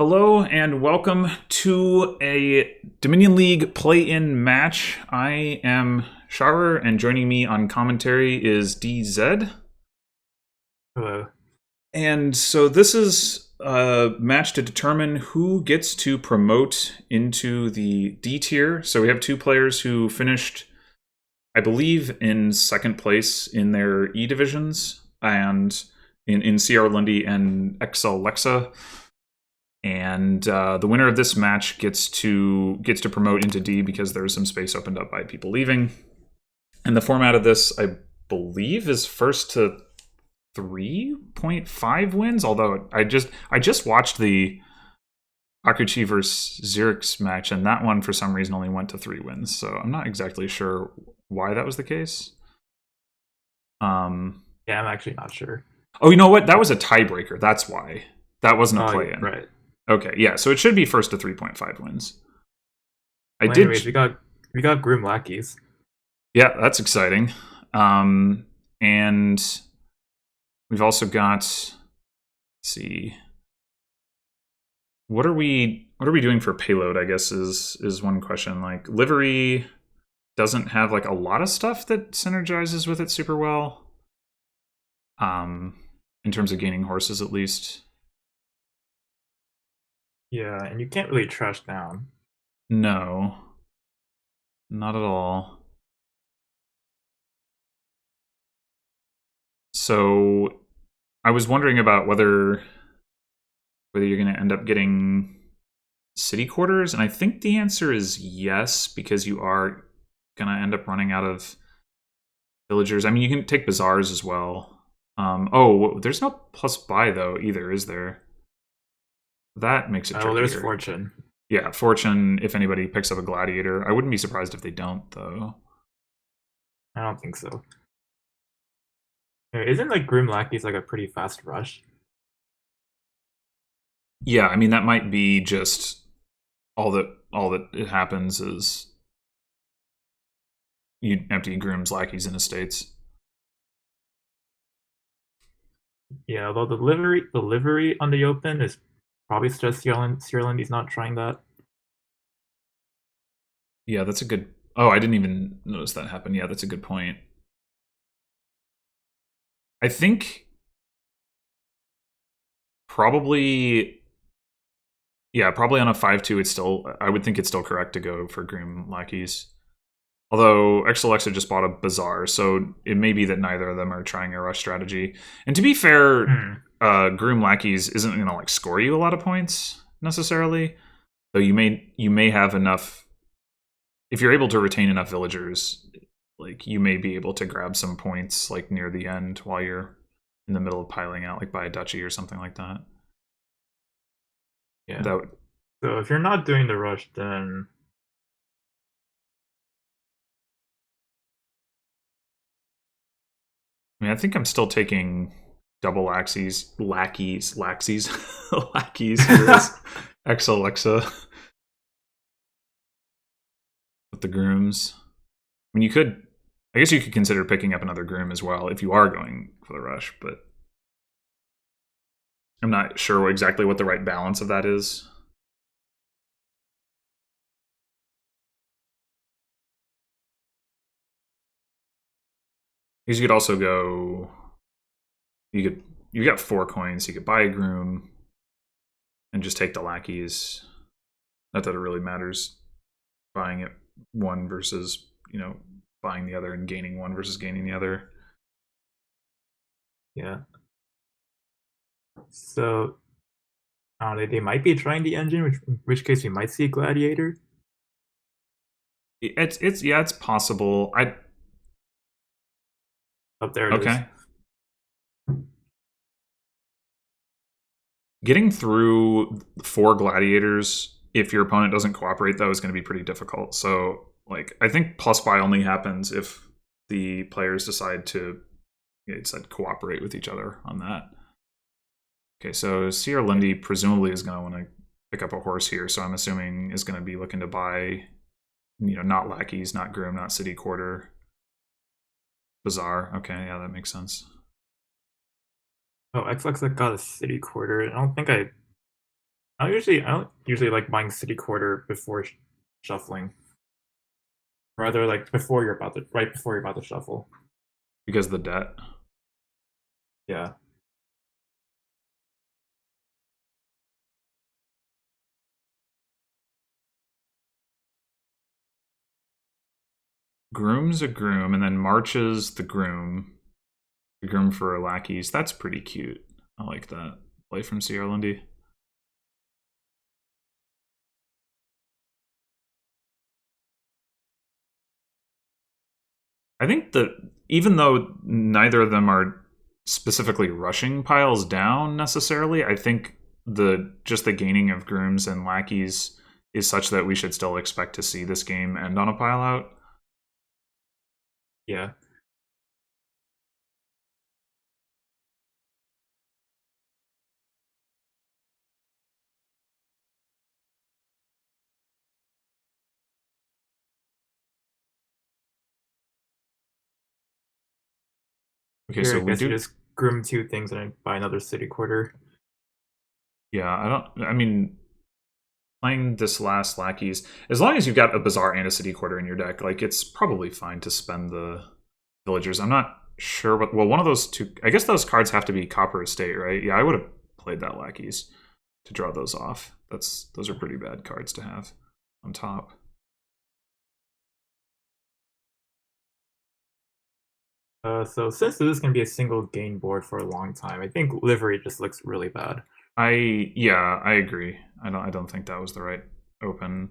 Hello and welcome to a Dominion League play-in match. I am Sharur, and joining me on commentary is DZ. Hello. And so this is a match to determine who gets to promote into the D tier. So we have two players who finished, I believe, in second place in their E divisions, and in crlundy and exelexa. And the winner of this match gets to promote into D because there's some space opened up by people leaving. And the format of this, I believe, is first to 3.5 wins. Although I just watched the Akuchi versus Zerix match, and that one for some reason only went to 3 wins. So I'm not exactly sure why that was the case. Yeah, I'm actually not sure. Oh, you know what? That was a tiebreaker. That's why. That wasn't a Oh, play-in. right. Okay, yeah. So it should be first to 3.5 wins. Well, anyways, we got Groom Lackeys. Yeah, that's exciting. And we've also got, let's see, what are we doing for payload, I guess is one question. Like, livery doesn't have like a lot of stuff that synergizes with it super well. In terms of gaining horses, at least. Yeah, and you can't really trash down. No, not at all. So I was wondering about whether you're going to end up getting city quarters, and I think the answer is yes, because you are going to end up running out of villagers. I mean, you can take bazaars as well. Oh, there's no plus buy though either, is there? That makes it trickier. Well, there's Fortune. Yeah, fortune. If anybody picks up a gladiator, I wouldn't be surprised if they don't though. I don't think so. Isn't like Groom Lackeys like a pretty fast rush? Yeah, I mean that might be just all that it happens is you empty grooms, lackeys, and estates. Yeah, although the livery on the open is probably just Sierland. He's not trying that. Yeah, that's a good. Oh, I didn't even notice that happen. Yeah, that's a good point. I think probably, yeah, probably on a 5-2, it's still, I would think it's still correct to go for Groom Lackeys. Although exelexa just bought a Bazaar, so it may be that neither of them are trying a rush strategy. And to be fair, Groom Lackeys isn't going to like score you a lot of points necessarily. Though you may have enough, if you're able to retain enough villagers, like you may be able to grab some points like near the end while you're in the middle of piling out, like by a duchy or something like that. Yeah. That would, So if you're not doing the rush, then I mean, I think I'm still taking double lackeys, lackeys here as exelexa with the grooms. I mean, I guess you could consider picking up another groom as well if you are going for the rush, but I'm not sure exactly what the right balance of that is. Because you could also go, you got 4 coins, so you could buy a groom and just take the lackeys. Not that it really matters buying it one versus, buying the other and gaining one versus gaining the other. yeah. So they might be trying the engine, in which case we might see a gladiator. It's possible. Up there it is. Okay. Getting through 4 gladiators if your opponent doesn't cooperate, though, is going to be pretty difficult. So, like, I think plus buy only happens if the players decide to cooperate with each other on that. Okay, so CR Lindy presumably is going to want to pick up a horse here, so I'm assuming is going to be looking to buy, not lackeys, not groom, not city quarter. Bazaar. Okay, yeah, that makes sense. Oh, exelexa got a city quarter. I don't think I I don't usually like buying city quarter before shuffling. Rather like before you're about to right before you're about to shuffle. Because of the debt. Yeah. Groom's a groom, and then marches the groom. The groom for lackeys. That's pretty cute. I like that. Play from crlundy. I think that even though neither of them are specifically rushing piles down necessarily, I think just the gaining of grooms and lackeys is such that we should still expect to see this game end on a pile out. Yeah. Okay, Here so I we guess you do. just groom two things and buy another city quarter. Yeah, I don't. I mean, playing this last lackeys, as long as you've got a bazaar and a city quarter in your deck, like it's probably fine to spend the villagers. I'm not sure what. Well, one of those two. I guess those cards have to be copper estate, right? Yeah, I would have played that lackeys to draw those off. Those are pretty bad cards to have on top. So since this is gonna be a single game board for a long time, I think livery just looks really bad. I agree. I don't think that was the right open.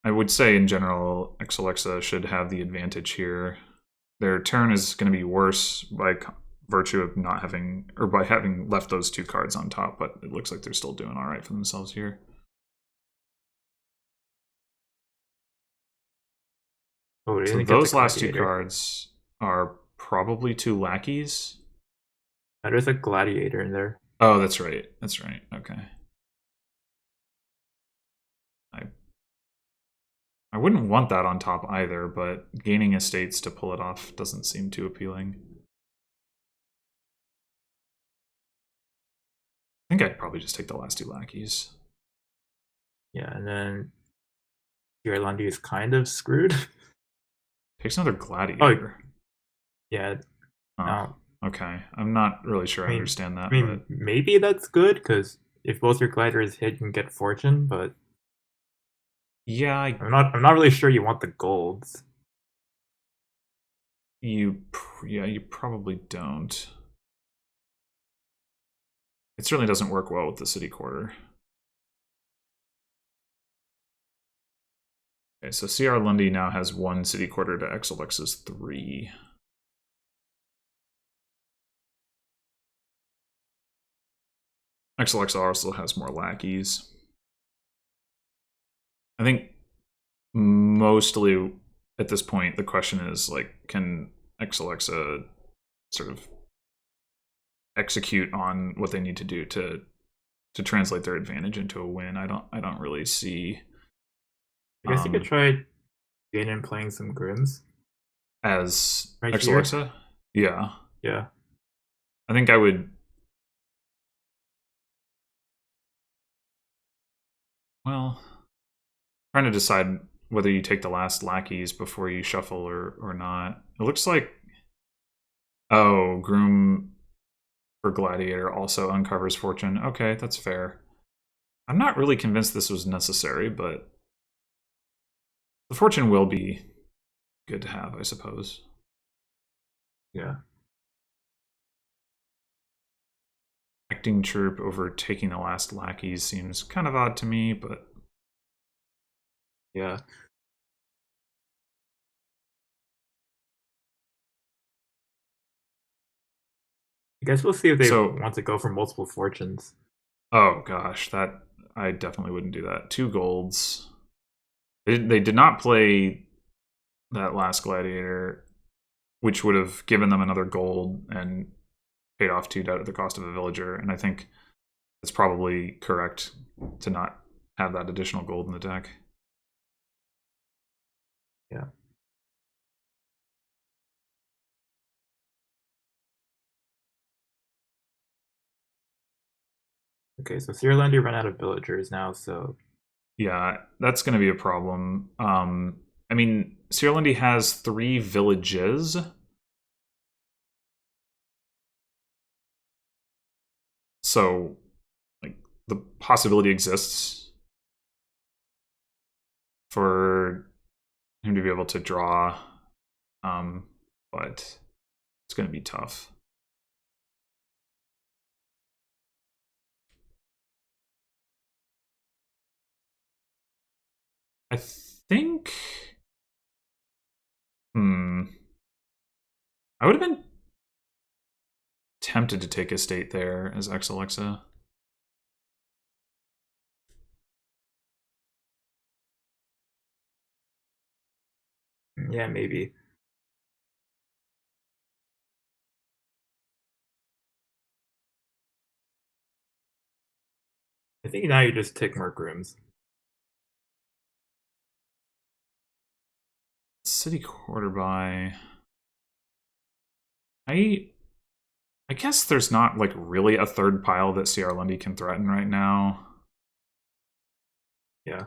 I would say in general, exelexa should have the advantage here. Their turn is going to be worse by virtue of not having, or by having left those two cards on top, but it looks like they're still doing all right for themselves here. Oh, we So didn't get the those last two gladiator. cards are probably two lackeys. There's a gladiator in there. Oh, that's right. That's right. Okay. I wouldn't want that on top either, but gaining estates to pull it off doesn't seem too appealing. I think I'd probably just take the last two lackeys. Yeah, and then crlundy is kind of screwed. Takes another gladiator. Oh, yeah. Oh, okay. I'm not really sure I understand that, but Maybe that's good because if both your gliders hit, you can get fortune. But yeah, I'm not really sure you want the golds. you probably don't. It certainly doesn't work well with the city quarter. Okay, so crlundy now has one city quarter to exelexa's 3. Exelexa also has more lackeys. I think mostly at this point the question is like, can exelexa sort of execute on what they need to do to translate their advantage into a win? I don't really see. I guess you could try getting and playing some grims As right exelexa, yeah. Yeah. I think I would. Well, trying to decide whether you take the last lackeys before you shuffle or not. It looks like, oh, groom for gladiator also uncovers fortune. Okay, that's fair. I'm not really convinced this was necessary, but the fortune will be good to have, I suppose. Yeah. Acting troop over taking the last lackeys seems kind of odd to me, but Yeah. I guess we'll see if they so. want to go for multiple fortunes. Oh gosh, that I definitely wouldn't do that. 2 golds. They did not play that last gladiator, which would have given them another gold and paid off 2 debt at the cost of a villager. And I think it's probably correct to not have that additional gold in the deck. Yeah. Okay, so crlundy ran out of villagers now, so Yeah, that's going to be a problem. I mean, Sierra has 3 villages. So, like, the possibility exists for him to be able to draw, but it's going to be tough. I think. I would have been tempted to take a state there as exelexa. yeah, maybe. I think now you just take more grooms. City quarter by. I guess there's not like really a third pile that CR Lundy can threaten right now. Yeah.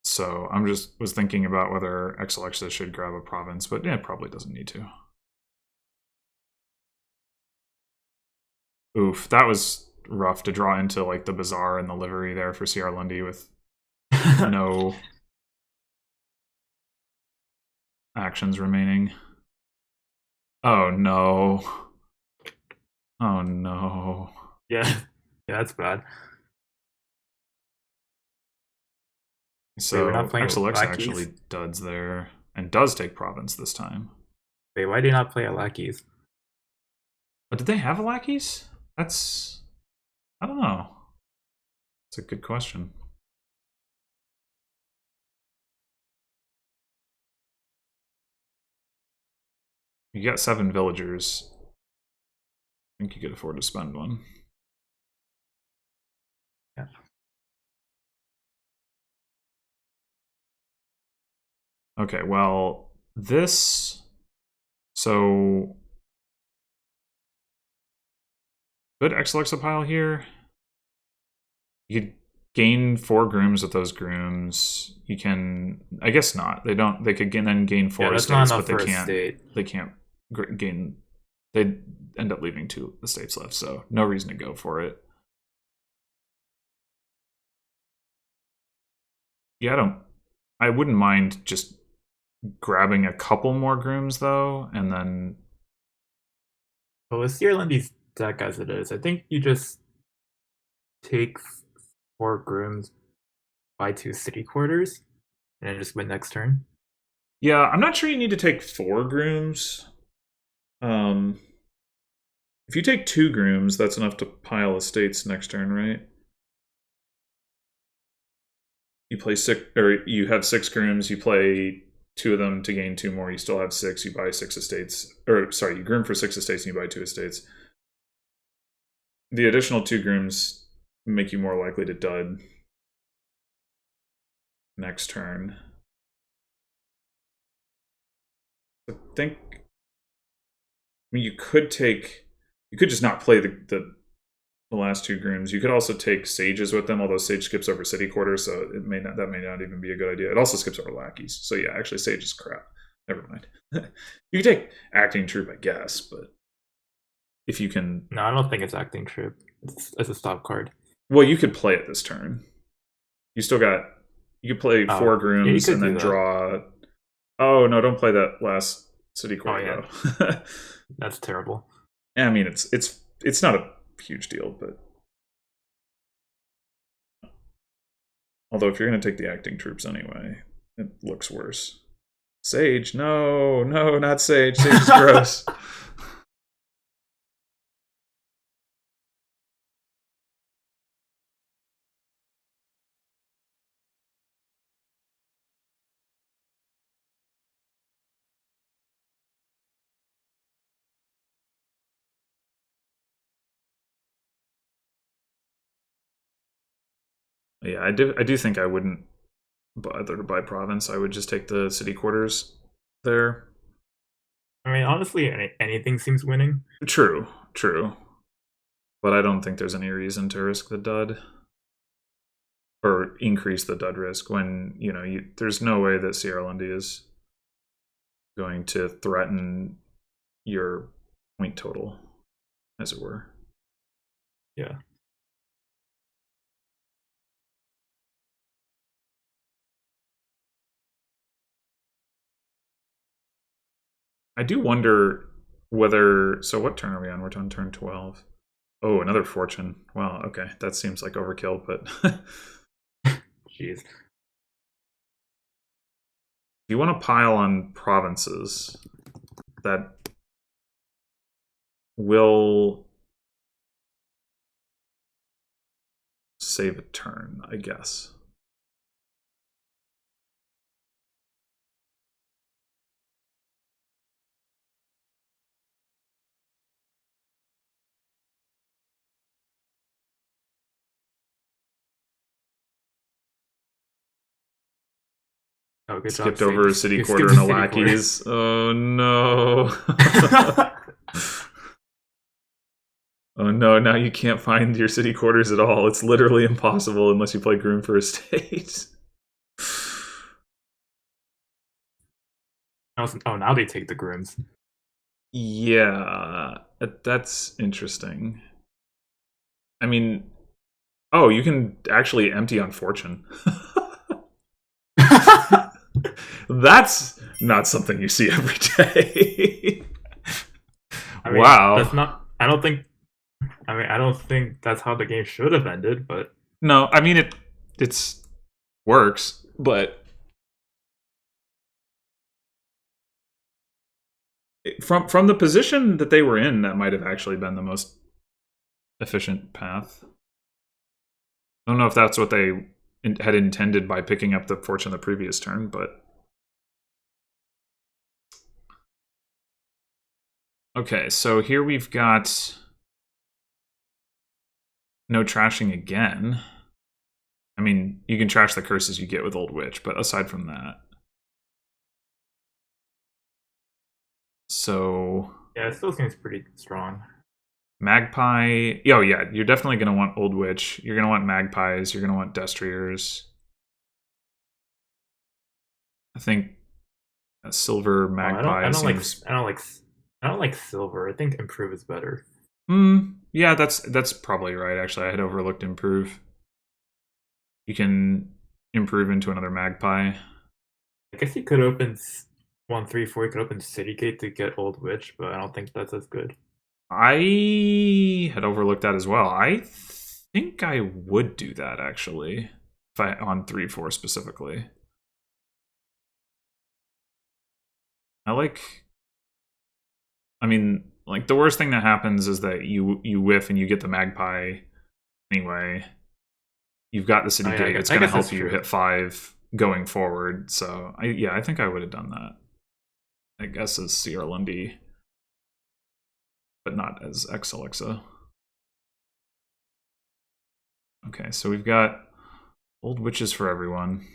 So I'm just was thinking about whether exelexa should grab a province, but yeah, it probably doesn't need to. Oof, that was rough to draw into like the bazaar and the livery there for CR Lundy with no actions remaining. Oh no. Oh no. Yeah. Yeah, that's bad. Wait, we're not So playing exelexa lackeys? actually duds there and does take province this time. Wait, why do you not play a lackeys? But did they have lackeys? That's I don't know. It's a good question. You got 7 villagers. I think you could afford to spend one. Yeah. Okay, well, this... So... Good exelexa pile here. You could gain 4 grooms with those grooms. You can... I guess not. They don't... They could then gain 4 Yeah, that's not estates, enough but they for a can't... state. They can't gain... They'd end up leaving 2 estates left, so no reason to go for it. Yeah, I wouldn't mind just grabbing a couple more grooms though, and then But with crlundy's deck as it is, I think you just take 4 grooms, buy 2 city quarters, and then just win next turn. yeah, I'm not sure you need to take 4 grooms. If you take 2 grooms, that's enough to pile estates next turn, right? You play 6, or you have 6 grooms. You play 2 of them to gain 2 more. You still have 6. You buy 6 estates, or sorry, you groom for 6 estates and you buy 2 estates. The additional 2 grooms make you more likely to dud next turn. I think. I mean, you could just not play the last 2 grooms. You could also take sages with them, although sage skips over city quarter, so that may not even be a good idea. It also skips over lackeys. So yeah, actually sage is crap. Never mind. You could take acting troop, I guess, but if you can, No, I don't think it's acting troop. It's a stop card. well, you could play it this turn. You still got you could play 4 grooms and then draw. Oh no, don't play that last city quarter. Oh, yeah. That's terrible. I mean, it's not a huge deal, but although if you're going to take the acting troops anyway, it looks worse. Sage, no, not Sage. Sage is gross. Yeah, I do think I wouldn't bother to buy province. I would just take the city quarters there. I mean, honestly, anything seems winning. True. but I don't think there's any reason to risk the dud or increase the dud risk when there's no way that crlundy is going to threaten your point total, as it were. Yeah. I do wonder whether. So, what turn are we on? We're on turn 12. Oh, another fortune. Wow, okay. That seems like overkill, but. Jeez. If you want to pile on provinces, that will save a turn, I guess. Oh, good job. Skipped over a city You quarter skipped and the a city quarter. lackeys. Oh no. Oh no, now you can't find your city quarters at all. It's literally impossible unless you play Groom for Estate. Oh, now they take the grooms. Yeah, that's interesting. I mean, oh, you can actually empty on Fortune. That's not something you see every day. I mean, Wow. that's not. I don't think that's how the game should have ended. But No, I mean it's works, but from the position that they were in, that might have actually been the most efficient path. I don't know if that's what they had intended by picking up the fortune the previous turn, but okay, so here we've got no trashing again. I mean, you can trash the curses you get with Old Witch, but aside from that. So yeah, it still seems pretty strong. Magpie. Oh, yeah, you're definitely going to want Old Witch. You're going to want Magpies. You're going to want Destriers. I think a Silver Magpie seems. I don't like silver. I think improve is better. Yeah, that's probably right. Actually, I had overlooked improve. You can improve into another Magpie. I guess you could open 1, 3, 4. You could open City Gate to get Old Witch, but I don't think that's as good. I had overlooked that as well. I think I would do that actually, if I on 3-4 specifically. I mean, like the worst thing that happens is that you whiff and you get the Magpie anyway. You've got the City Gate. It's going to help you hit 5 going forward. So I think I would have done that. I guess as crlundy, but not as exelexa. Okay, so we've got Old Witches for everyone.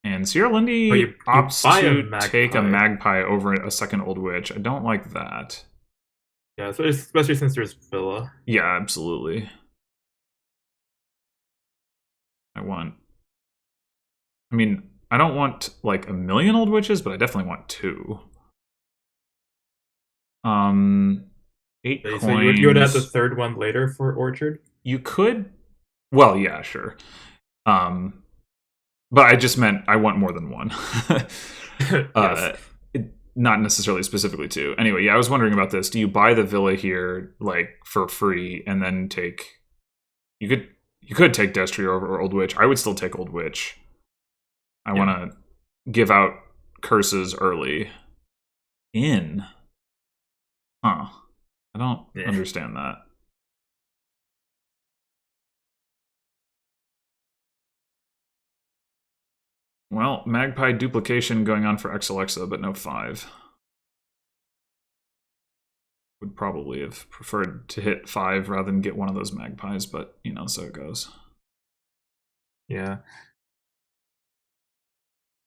And crlundy opts to take a Magpie over a second Old Witch. I don't like that. Yeah, so especially since there's Villa. Yeah, absolutely. I mean, I don't want like a million Old Witches, but I definitely want 2. 8 coins. So you would have the third one later for Orchard? You could. Well, yeah, sure. But I just meant I want more than one. Yes. Not necessarily specifically 2. Anyway, yeah, I was wondering about this. Do you buy the villa here like for free and then take? You could take Destry over Old Witch. I would still take Old Witch. I want to give out curses early. Huh. I don't understand that. Well, Magpie duplication going on for exelexa, but no 5. Would probably have preferred to hit 5 rather than get one of those Magpies, but, so it goes. Yeah.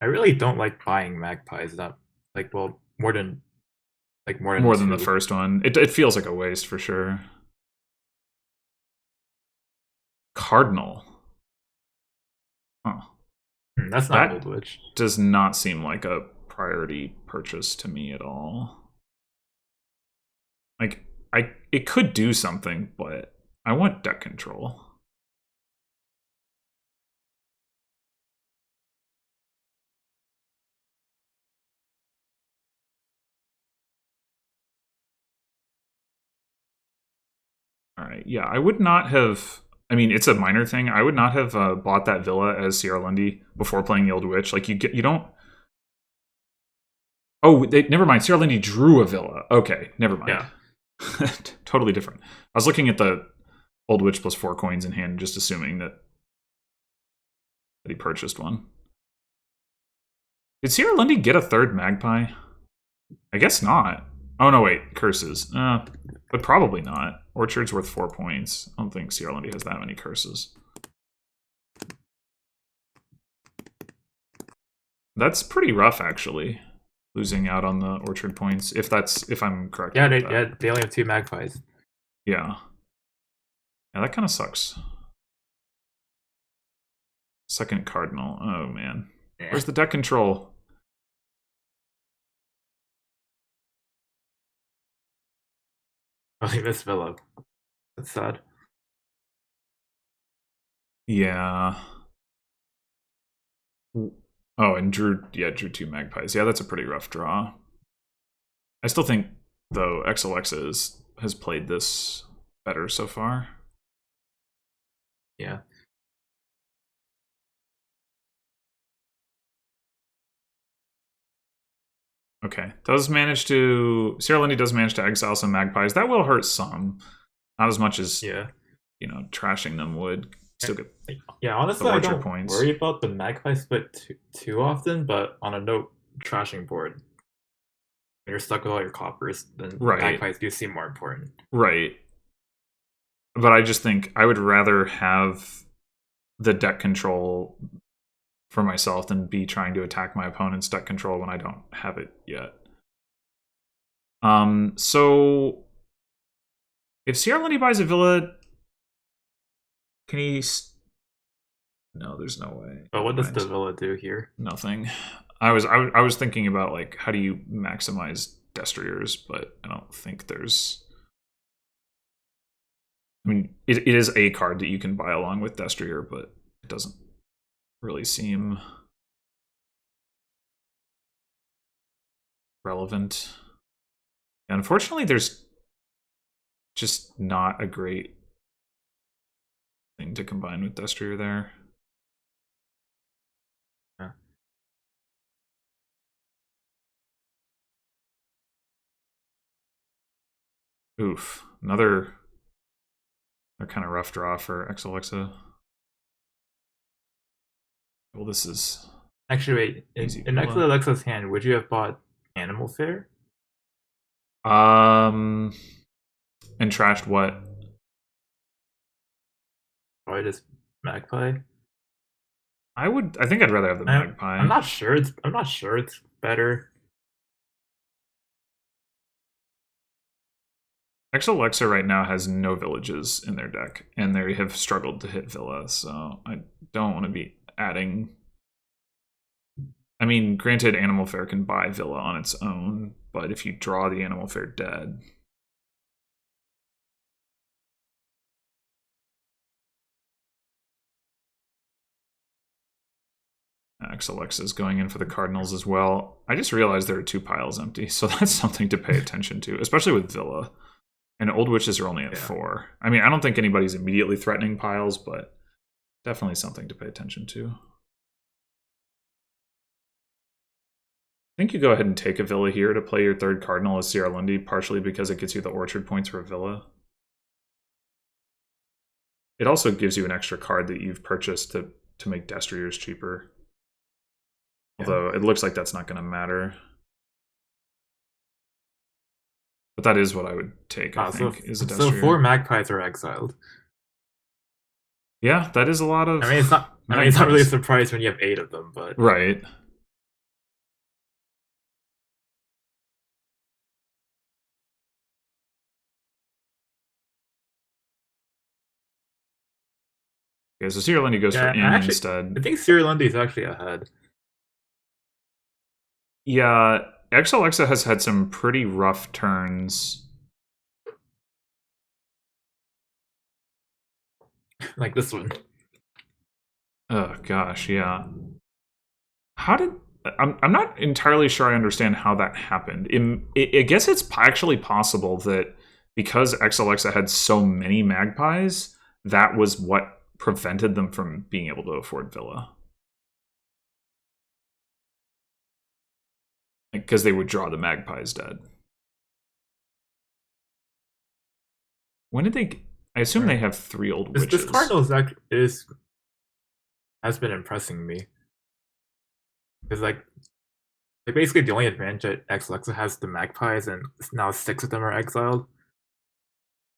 I really don't like buying Magpies. More than like more than More than two. the first one. It feels like a waste for sure. Cardinal. Huh. That's not Old That Witch. does not seem like a priority purchase to me at all. Like, it could do something, but I want deck control. All right, yeah, I would not have. I mean, it's a minor thing. I would not have bought that villa as crlundy before playing the Old Witch. Like, you don't. Oh, never mind. crlundy drew a villa. Okay, never mind. Yeah. Totally different. I was looking at the Old Witch plus 4 coins in hand, just assuming that he purchased one. Did crlundy get a third magpie? I guess not. Oh no, wait, curses. But probably not. Orchard's worth 4 points. I don't think crlundy has that many curses. That's pretty rough, actually. Losing out on the orchard points, if I'm correct. Yeah, they only have 2 magpies. Yeah. Yeah, that kind of sucks. Second cardinal. Oh man. Where's the deck control? I think this villa. That's sad. Yeah. Oh, and drew 2 magpies. Yeah, that's a pretty rough draw. I still think, though, exelexa has played this better so far. Yeah. Okay, crlundy does manage to exile some magpies. That will hurt some, not as much as trashing them would. Still get honestly, I don't points. worry about the magpie split too often. But on a note, trashing board, when you're stuck with all your coppers, then magpies do seem more important. Right. But I just think I would rather have the deck control for myself than be trying to attack my opponent's deck control when I don't have it yet. So if crlundy buys a villa, can he? No, there's no way. But what does the villa do here? Nothing. I was thinking about like how do you maximize destriers, but I don't think there's. I mean, it is a card that you can buy along with destrier, but it doesn't really seem relevant. And unfortunately, there's just not a great thing to combine with destrier there. Yeah. Oof, another kind of rough draw for exelexa. Well, this is actually wait. In exelexa's hand, would you have bought Animal Fair? And trashed what? Probably just magpie. I think I'd rather have the magpie. I'm not sure it's better. Exelexa right now has no villages in their deck, and they have struggled to hit villa, so I don't want to be adding. I mean, granted, Animal Fair can buy villa on its own, but if you draw the Animal Fair dead. Exelexa is going in for the Cardinals as well. I just realized there are 2 piles empty, so that's something to pay attention to, especially with villa. And Old Witches are only at 4. I mean, I don't think anybody's immediately threatening piles, but definitely something to pay attention to. I think you go ahead and take a villa here to play your 3rd Cardinal as crlundy, partially because it gets you the orchard points for a villa. It also gives you an extra card that you've purchased to make destriers cheaper. Although it looks like that's not going to matter. But that is what I would take, I think, is a destrier. So 4 magpies are exiled. Yeah, that is a lot of. I mean, it's not really a surprise when you have 8 of them, but right. Okay, so Sierra Lundy goes for Yeah, in actually, instead. I think crlundy is actually ahead. Yeah, exelexa has had some pretty rough turns. Like this one. Oh gosh, yeah. How did I'm not entirely sure I understand how that happened. I guess it's actually possible that because exelexa had so many magpies, that was what prevented them from being able to afford Villa. Because they would draw the magpies dead. When did they? I assume they have 3 old This witches. cardinal has been impressing me. Because like basically the only advantage that exelexa has the magpies, and now 6 of them are exiled.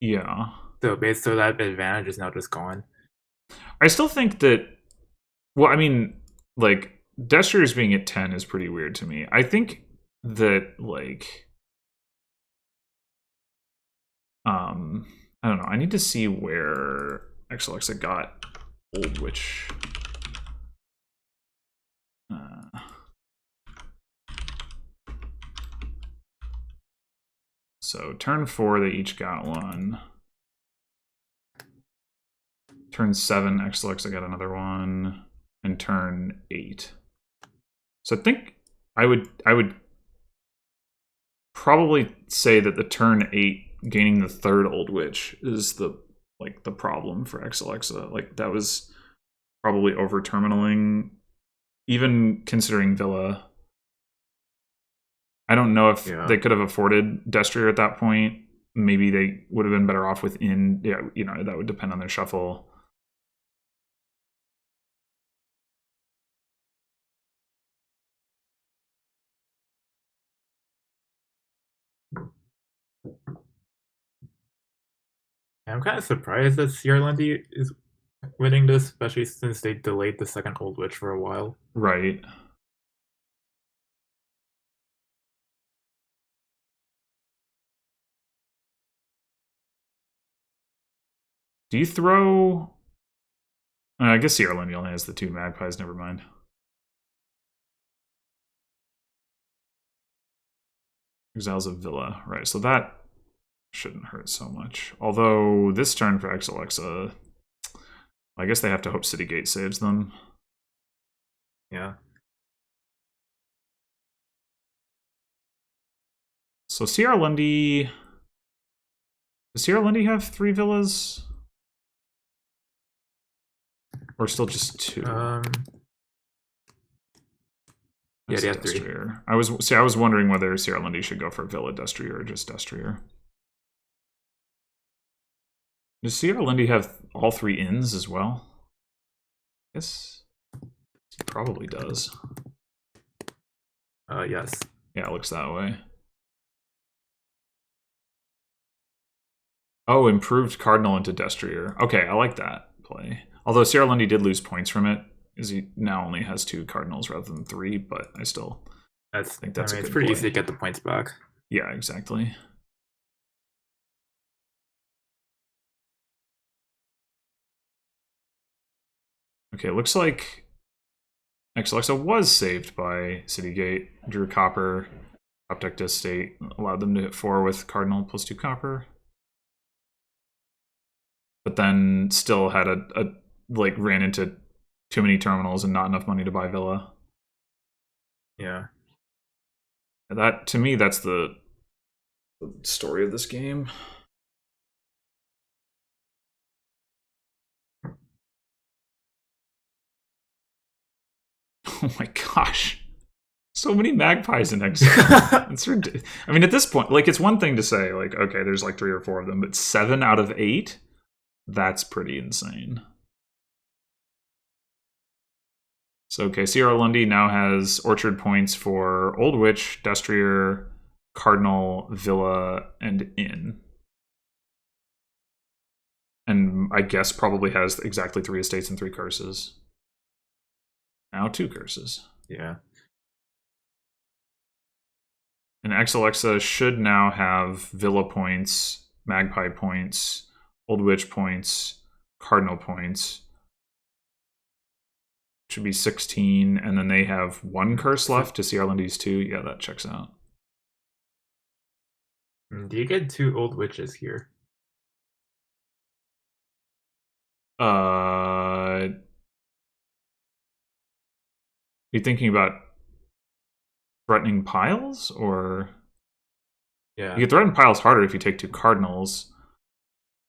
Yeah. So that advantage is now just gone. I still think that. Well, I mean, like Destriers being at 10 is pretty weird to me. I think that like. I don't know. I need to see where exelexa got old witch. So turn 4, they each got one. Turn 7, exelexa got another one, and turn 8. So I think I would probably say that the turn 8 gaining the 3rd old witch is the problem for exelexa. Like that was probably over terminaling, even considering Villa. I don't know if they could have afforded Destrier at that point. Maybe they would have been better off within. Yeah, that would depend on their shuffle. I'm kind of surprised that crlundy is winning this, especially since they delayed the 2nd old witch for a while. Right. Do you throw? I guess Sierra Lundy only has the 2 magpies. Never mind. Exiles of Villa. Right, so that shouldn't hurt so much. Although this turn for exelexa, I guess they have to hope Citygate saves them. Yeah. So Sierra Lundy. Does Sierra Lundy have 3 villas? Or still just 2? Yeah, they have 3. I was wondering whether Sierra Lundy should go for Villa Destrier or just Destrier. Does Sierra Lundy have all 3 inns as well? Yes, he probably does. Yes. Yeah, it looks that way. Oh, improved Cardinal into Destrier. Okay, I like that play. Although Sierra Lundy did lose points from it, as he now only has 2 Cardinals rather than 3, but I still think that's a good it's pretty play. easy to get the points back. Yeah, exactly. Okay, it looks like exelexa was saved by Citygate. Drew copper, top deck to state, allowed them to hit 4 with Cardinal plus 2 copper. But then still had ran into too many terminals and not enough money to buy Villa. Yeah. That, to me, that's the story of this game. Oh my gosh. So many magpies in exile. It's ridiculous. I mean, at this point, it's one thing to say, okay, there's 3 or 4 of them, but 7 out of 8? That's pretty insane. So, okay, Sierra Lundy now has Orchard points for Old Witch, Destrier, Cardinal, Villa, and Inn. And I guess probably has exactly 3 estates and 3 curses. Now 2 curses. Yeah. And exelexa should now have Villa points, Magpie points, Old Witch points, Cardinal points, should be 16, and then they have 1 curse left to CR Lundy's 2. Yeah, that checks out. Do you get 2 old witches here? You thinking about threatening piles, or Yeah. you could threaten piles harder if you take 2 cardinals.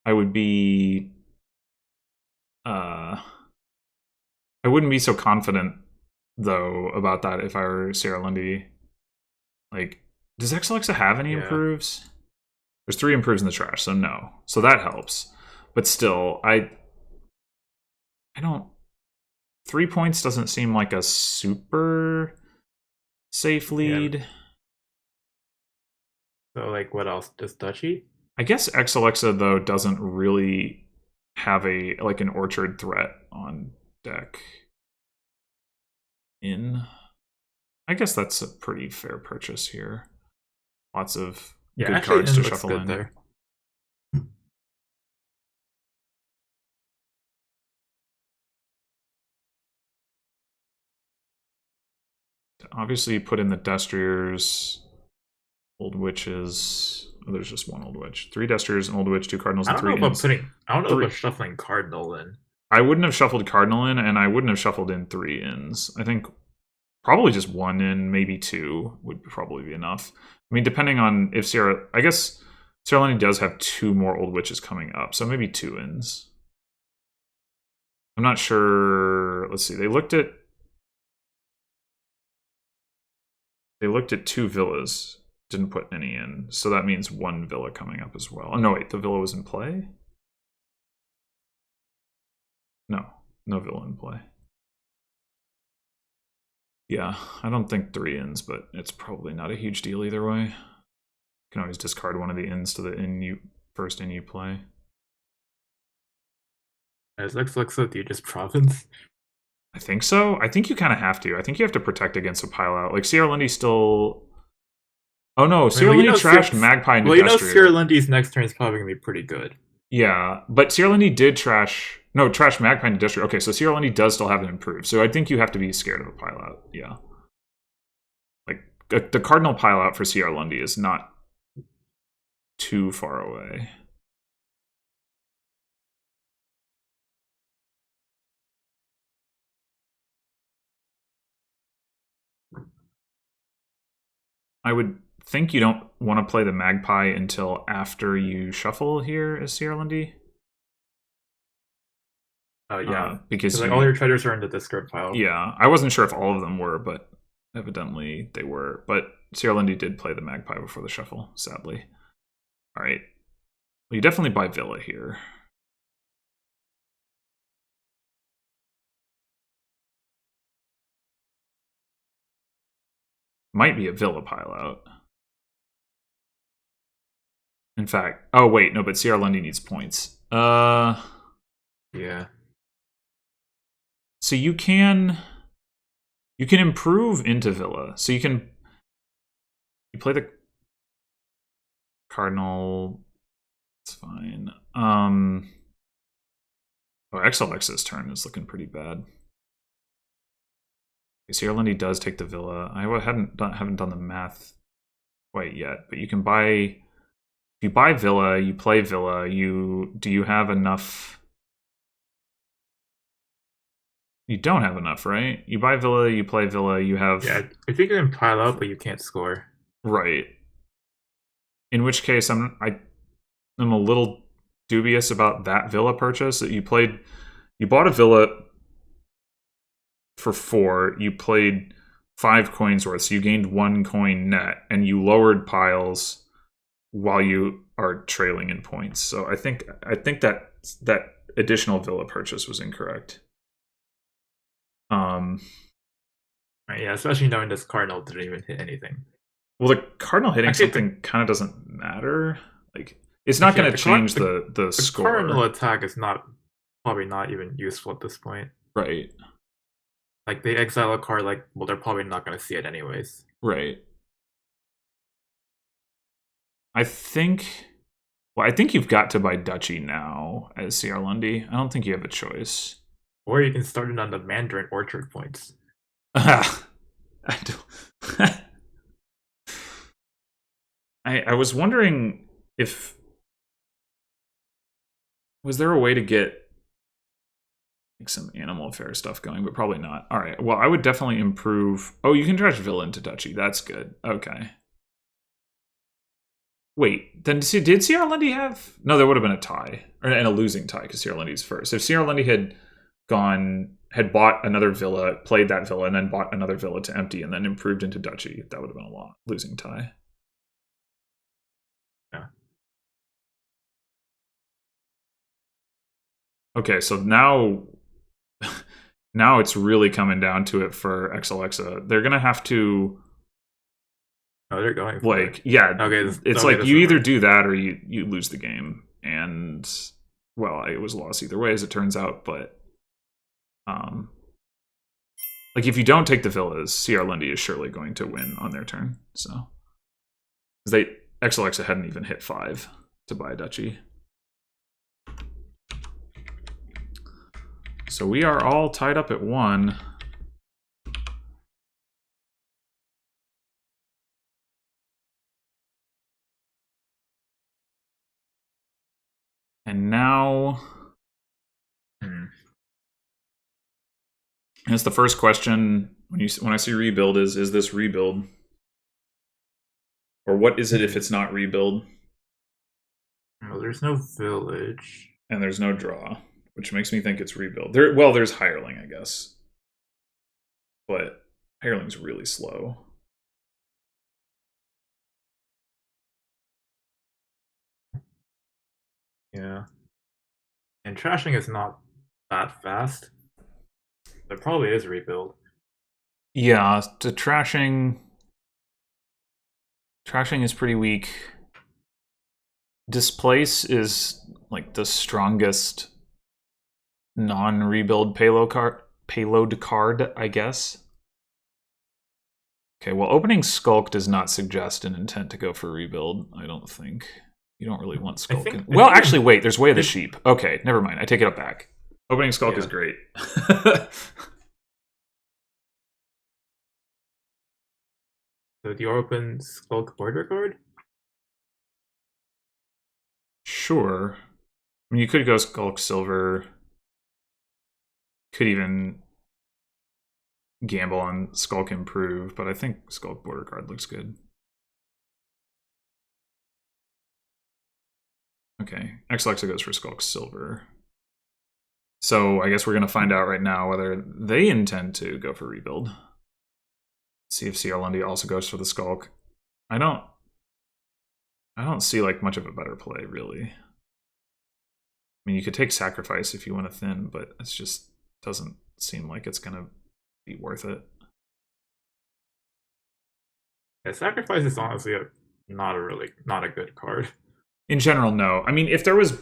I would be I wouldn't be so confident though about that if I were Sierra Lundy. Like, does exelexa have any improves? There's 3 improves in the trash, so no. So that helps. But still, I don't 3 points doesn't seem like a super safe lead. Yeah. So, like, what else? Just Duchy? I guess exelexa though doesn't really have a like an orchard threat on deck. I guess that's a pretty fair purchase here. Lots of good cards to shuffle in there. Obviously, put in the Destriers, Old Witches. Oh, there's just 1 Old Witch. 3 Destriers, an Old Witch, 2 Cardinals, and 3 Inns. I don't know about shuffling Cardinal in. I wouldn't have shuffled Cardinal in, and I wouldn't have shuffled in 3 Inns. I think probably just 1 in, maybe 2 would probably be enough. I mean, depending on if Sierra... I guess Sierra Lundy does have 2 more Old Witches coming up, so maybe 2 Inns. I'm not sure... Let's see, they looked at 2 villas, didn't put any in, so that means 1 villa coming up as well. Oh, no, wait, the villa was in play? No villa in play. Yeah, I don't think 3 Inns, but it's probably not a huge deal either way. You can always discard 1 of the Inns to the first inn you play. As exelexa, do you just province? I think so. I think you kind of have to. I think you have to protect against a pile out. Like, Sierra Lundy still... Oh no, Sierra Lundy trashed Magpie and Destrier. Well, Sierra Lundy's next turn is probably going to be pretty good. Yeah, but Sierra Lundy did trash Magpie and Destrier. Okay, so Sierra Lundy does still have an improve. So I think you have to be scared of a pile out. Yeah. Like, the Cardinal pile out for Sierra Lundy is not too far away. I would think you don't want to play the Magpie until after you shuffle here as Sierra Lundy. Oh, yeah. Because like all your traders are in the discard pile. Yeah, I wasn't sure if all of them were, but evidently they were. But Sierra Lundy did play the Magpie before the shuffle, sadly. All right. Well, you definitely buy Villa here. Might be a Villa pile out. In fact, oh wait, no, but Sierra Lundy needs points. Yeah. So you can improve into Villa. So you play the Cardinal. It's fine. Oh, exelexa's turn is looking pretty bad. Sierra Lundy does take the Villa. I haven't done the math quite yet, but you can buy. If you buy Villa, you play Villa. Do you have enough? You don't have enough, right? You buy Villa, you play Villa. You have. Yeah, I think you can pile up, but you can't score. Right. In which case, I'm a little dubious about that Villa purchase. That you bought a Villa for 4, you played 5 coins worth, so you gained 1 coin net, and you lowered piles while you are trailing in points. So I think that additional Villa purchase was incorrect. Yeah, especially knowing this Cardinal didn't even hit anything. Well, the Cardinal hitting something kind of doesn't matter. Like, it's not going to change the score. The Cardinal attack is probably not even useful at this point. Right. Like, they exile a card, they're probably not going to see it anyways. Right. I think you've got to buy Duchy now as Sierra Lundy. I don't think you have a choice. Or you can start it on the Mandarin Orchard points. I don't. I was wondering if was there a way to get like some animal affair stuff going, but probably not. All right. Well, I would definitely improve. Oh, you can trash Villa into Duchy. That's good. Okay. Wait, then did Sierra Lundy have? No, there would have been a tie and a losing tie because Sierra Lundy's first. If Sierra Lundy had bought another villa, played that villa, and then bought another villa to empty, and then improved into Duchy, that would have been a losing tie. Yeah. Okay, so now it's really coming down to it for exelexa. They're gonna have to. Oh, they're going for like it. yeah. Okay, it's like you either do that or you lose the game, and well, it was a loss either way as it turns out. But like if you don't take the villas, Sierra Lundy is surely going to win on their turn. So exelexa hadn't even hit 5 to buy a duchy. So we are all tied up at 1. And now, and it's the first question when I see rebuild is this rebuild? Or what is it if it's not rebuild? Well, there's no village. And there's no draw, which makes me think it's rebuild. There's hireling, I guess. But hireling's really slow. Yeah. And trashing is not that fast. There probably is rebuild. Yeah, the trashing is pretty weak. Displace is like the strongest non-rebuild payload card, I guess. Okay, well, opening Skulk does not suggest an intent to go for rebuild, I don't think. You don't really want Skulk. Well, actually, wait, there's Way of the Sheep. Okay, never mind. I take it back. Opening Skulk is great. So do you open Skulk border card? Sure. I mean, you could go Skulk Silver. Could even gamble on Skulk Improve, but I think Skulk border card looks good. Okay, exelexa goes for Skulk Silver. So I guess we're going to find out right now whether they intend to go for rebuild. See if Sierra Lundy also goes for the Skulk. I don't see like much of a better play, really. I mean, you could take Sacrifice if you want to thin, but it just doesn't seem like it's going to be worth it. Yeah, Sacrifice is honestly not a good card. In general, no. I mean, if there was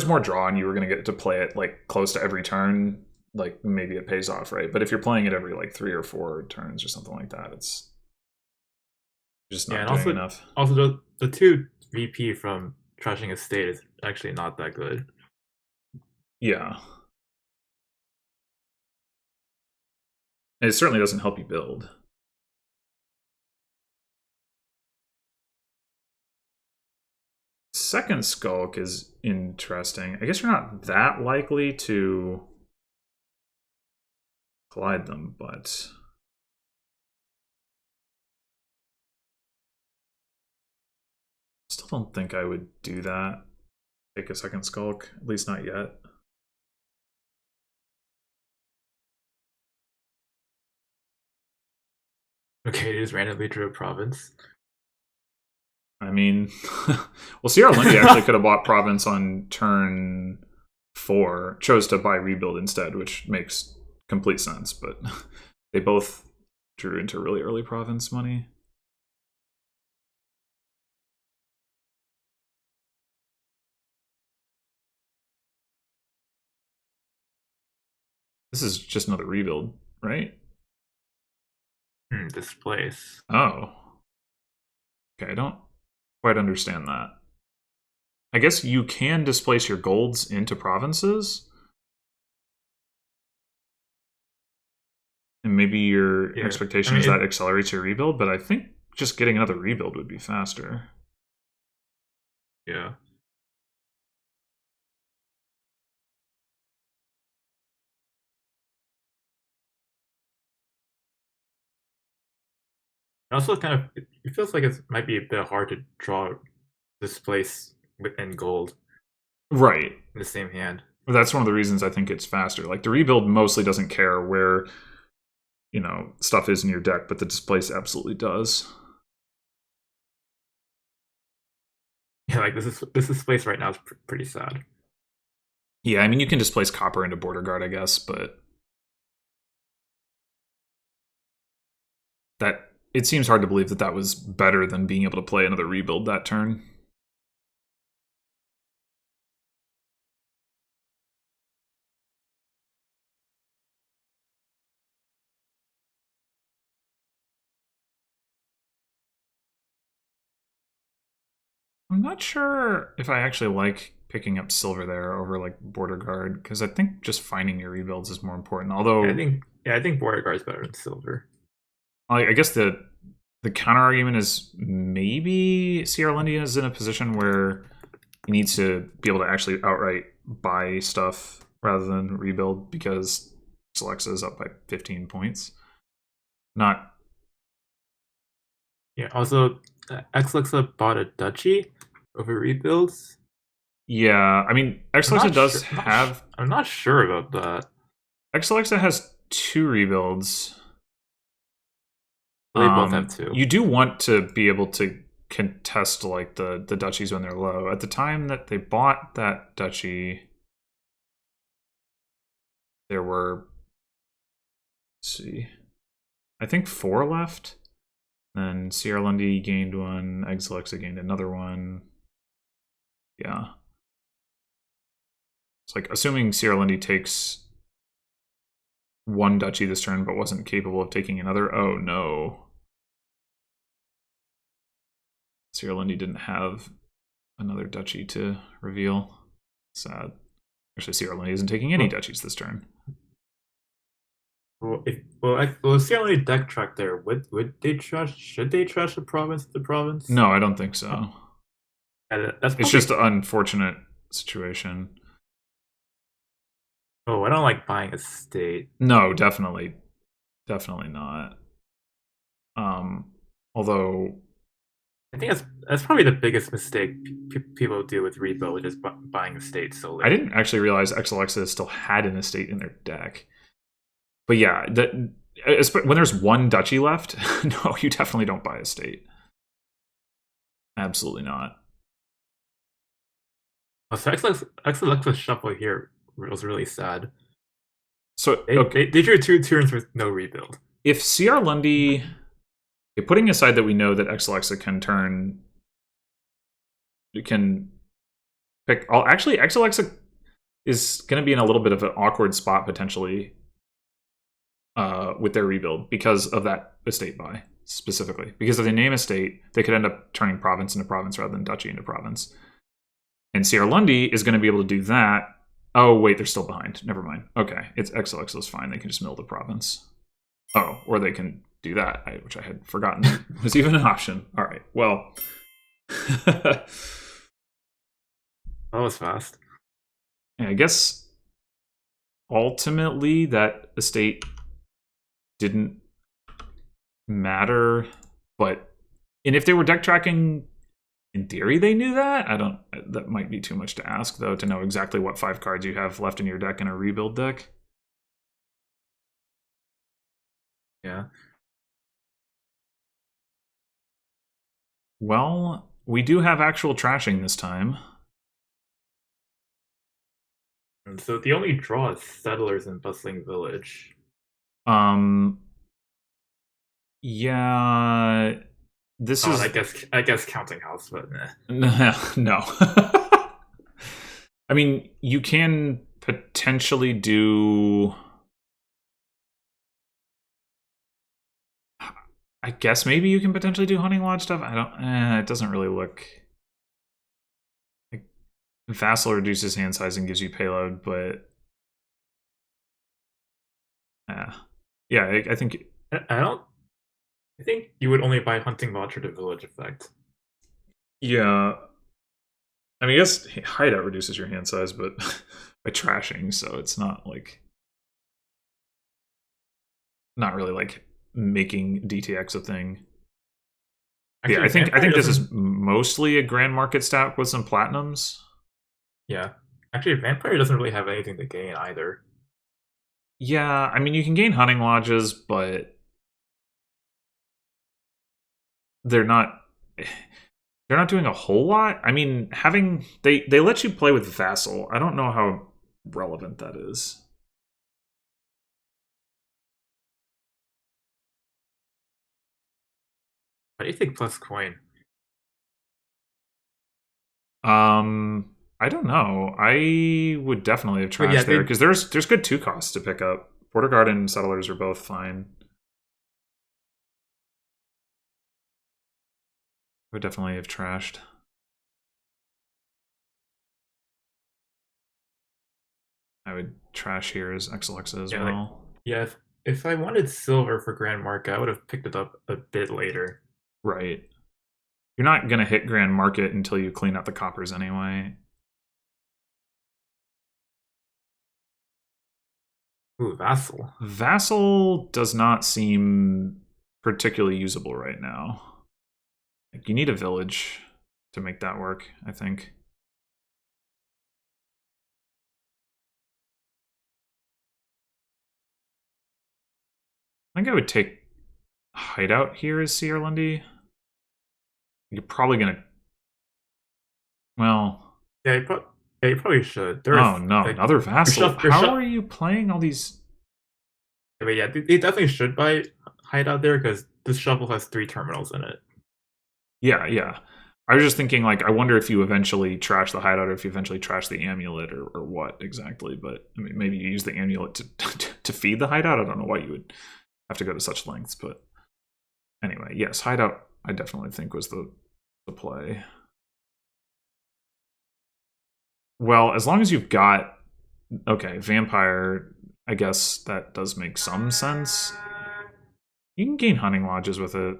more draw and you were going to get to play it like close to every turn, like maybe it pays off, right? But if you're playing it every like 3 or 4 turns or something like that, it's just not doing enough. Also, the 2 VP from Trashing Estate is actually not that good. Yeah. And it certainly doesn't help you build. Second Skulk is interesting. I guess you're not that likely to collide them, but still don't think I would do that. Take a second Skulk, at least not yet. Okay, you just randomly drew a province. I mean, well, Sierra Lundy actually could have bought province on turn 4, chose to buy rebuild instead, which makes complete sense, but they both drew into really early province money. This is just another rebuild, right? Displace. Oh. Okay, I don't quite understand that. I guess you can displace your golds into provinces, maybe your Yeah, expectation is that accelerates your rebuild, but I think just getting another rebuild would be faster. yeah. And also, kind of, it feels like it might be a bit hard to draw this place within gold Right. in the same hand. That's one of the reasons I think it's faster. Like the rebuild mostly doesn't care where, you know, stuff is in your deck, but the displace absolutely does. Yeah, like this displace right now is pretty sad. Yeah, I mean you can displace copper into border guard, I guess, but that it seems hard to believe that that was better than being able to play another rebuild that turn. I'm not sure if I actually like picking up silver there over like border guard, because I think just finding your rebuilds is more important. Although I think border guard is better than silver. I guess the counter argument is maybe crlundy is in a position where he needs to be able to actually outright buy stuff rather than rebuild because exelexa is up by 15 points. Not Yeah. Also, exelexa bought a duchy over rebuilds. yeah, I mean exelexa does have I'm not sure about that. exelexa has 2 rebuilds. They both have 2. You do want to be able to contest like the duchies when they're low. At the time that they bought that duchy, there were, let's see, I think 4 left. Then crlundy gained 1, exelexa gained another one. Yeah. It's like assuming crlundy takes 1 duchy this turn but wasn't capable of taking another. Oh no. crlundy didn't have another duchy to reveal. Sad. Actually, crlundy isn't taking any duchies this turn. Well, CLA deck track there. Would they trash? Should they trash the province? The province? No, I don't think so. That's it's just an unfortunate situation. Oh, I don't like buying a state. No, definitely not. Although I think that's probably the biggest mistake people do with rebuild, is buying a state so late. I didn't actually realize exelexa still had an estate in their deck. But yeah, when there's 1 duchy left, no, you definitely don't buy a state. Absolutely not. Oh, so exelexa shuffle here was really sad. So they drew 2 turns with no rebuild. If crlundy, putting aside that we know that exelexa can pick. Actually, exelexa is going to be in a little bit of an awkward spot potentially with their rebuild because of that estate buy specifically. Because if they name a state, they could end up turning province into province rather than duchy into province. And crlundy is going to be able to do that. Oh wait, they're still behind. Never mind. Okay, it's exelexa's fine. They can just mill the province. Oh, or they can do that, which I had forgotten was even an option. All right, well. That was fast. Yeah, I guess ultimately that estate didn't matter, and if they were deck tracking, in theory they knew that. That might be too much to ask though, to know exactly what 5 cards you have left in your deck in a rebuild deck. Yeah. Well, we do have actual trashing this time. And so the only draw is settlers in bustling village. Yeah, this is. I guess counting house, but no. I mean, you can potentially do. I guess maybe you can potentially do hunting lodge stuff. I don't. It doesn't really look. Like, Vassal reduces hand size and gives you payload, but. Yeah, I think. I don't. I think you would only buy Hunting Lodge for the village effect. Yeah, I mean, I guess hideout reduces your hand size, but by trashing, so it's not like not really like making DTX a thing. Yeah, Actually, I Vampire think this is doesn't. mostly a grand market stack with some platinums. Yeah, actually, Vampire doesn't really have anything to gain either. Yeah, I mean you can gain hunting lodges, but they're not they're not doing a whole lot. I mean, having they let you play with vassal. I don't know how relevant that is. But you think plus coin? I don't know. I would definitely have But yeah, trashed there they because there's good two costs to pick up. Border Guard and Settlers are both fine. I would definitely have trashed. I would trash here as exelexa as yeah like well. yeah. If I wanted silver for Grand Market, I would have picked it up a bit later. Right. You're not gonna hit Grand Market until you clean up the coppers anyway. Ooh, Vassal. Vassal does not seem particularly usable right now. Like, you need a village to make that work, I think. I think I would take hideout here as crlundy. You're probably gonna. Well, Yeah, you probably should. oh no, Like another vassal. your How shuff. are you playing all these? But yeah, they definitely should buy Hideout there because this shuffle has 3 terminals in it. Yeah, yeah. I was just thinking, like, I wonder if you eventually trash the hideout or if you eventually trash the amulet or what exactly. But I mean, maybe you use the amulet to feed the hideout. I don't know why you would have to go to such lengths, but anyway, yes, hideout. I definitely think was the play. Well, as long as you've got okay, vampire. I guess that does make some sense. You can gain hunting lodges with it.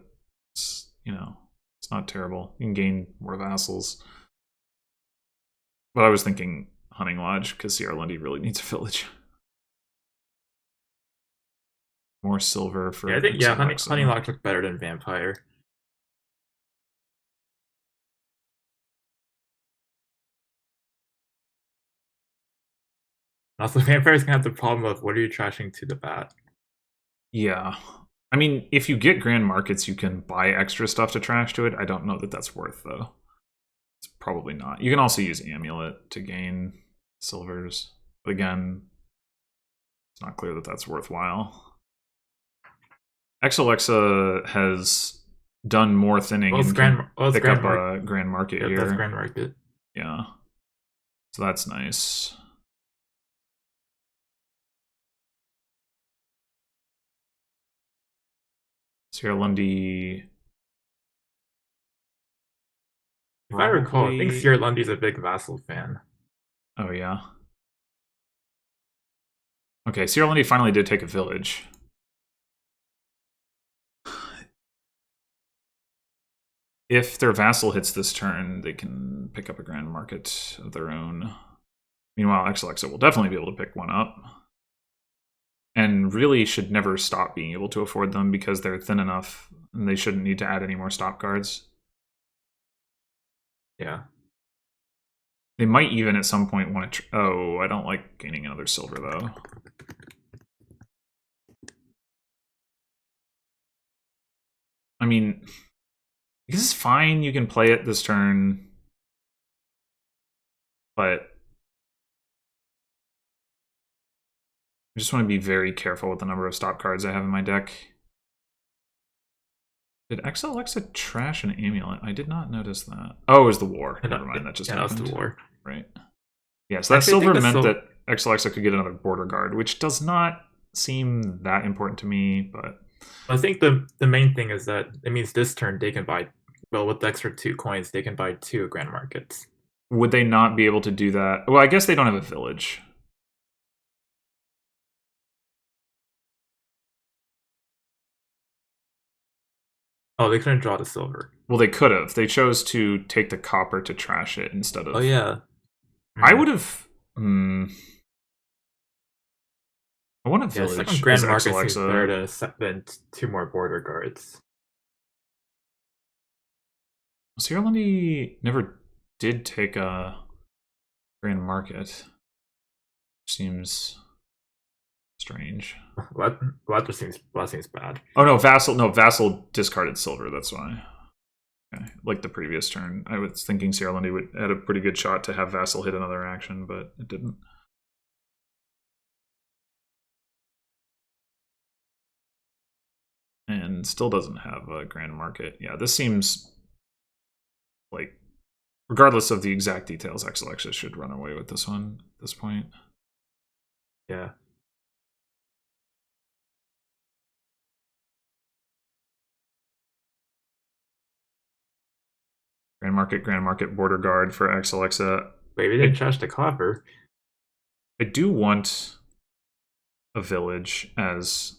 It's, it's not terrible. You can gain more vassals. But I was thinking hunting lodge because Sierra Lundy really needs a village. More silver for Yeah, I think yeah, Honey Exelexa. Lock looked better than Vampire. Also, Vampire's gonna have the problem of what are you trashing to the bat? Yeah. I mean, if you get grand markets, you can buy extra stuff to trash to it. I don't know that that's worth, though. It's probably not. You can also use amulet to gain silvers. But again, it's not clear that that's worthwhile. Exelexa has done more thinning and can pick up a grand market Yeah, here. that's Grand Market. Yeah. So that's nice. Sierra Lundy. If I recall, I think Sierra Lundy's a big Vassal fan. Oh, yeah. Okay, Sierra Lundy finally did take a village. If their vassal hits this turn, they can pick up a grand market of their own. Meanwhile, Exelexa will definitely be able to pick one up. And really should never stop being able to afford them because they're thin enough and they shouldn't need to add any more stop cards. Yeah. They might even at some point want to. Oh, I don't like gaining another silver though. I mean, this is fine. You can play it this turn, but I just want to be very careful with the number of stop cards I have in my deck. Did exelexa trash an amulet? I did not notice that. Oh, it was the war. Never mind, that just happened. That's the war. Right. Yeah, so that silver meant that exelexa could get another border guard, which does not seem that important to me, but I think the main thing is that it means this turn they can buy, well, with the extra 2 coins, they can buy 2 Grand Markets. Would they not be able to do that? Well, I guess they don't have a village. Oh, they couldn't draw the silver. Well, they could have. They chose to take the copper to trash it instead Oh of. yeah. I Hmm. would have. I want a Yeah, second village as Grand Market seems better exelexa. to than two more border guards. Sierra Lundy never did take a grand market. Seems strange. That seems bad. Oh no, vassal. No, vassal discarded silver. That's why. Okay. Like the previous turn, I was thinking Sierra Lundy would had a pretty good shot to have vassal hit another action, but it didn't. And still doesn't have a grand market. Yeah, this seems like, regardless of the exact details, exelexa should run away with this one at this point. Yeah. Grand market, border guard for exelexa. Wait, we didn't trash the copper. I do want a village as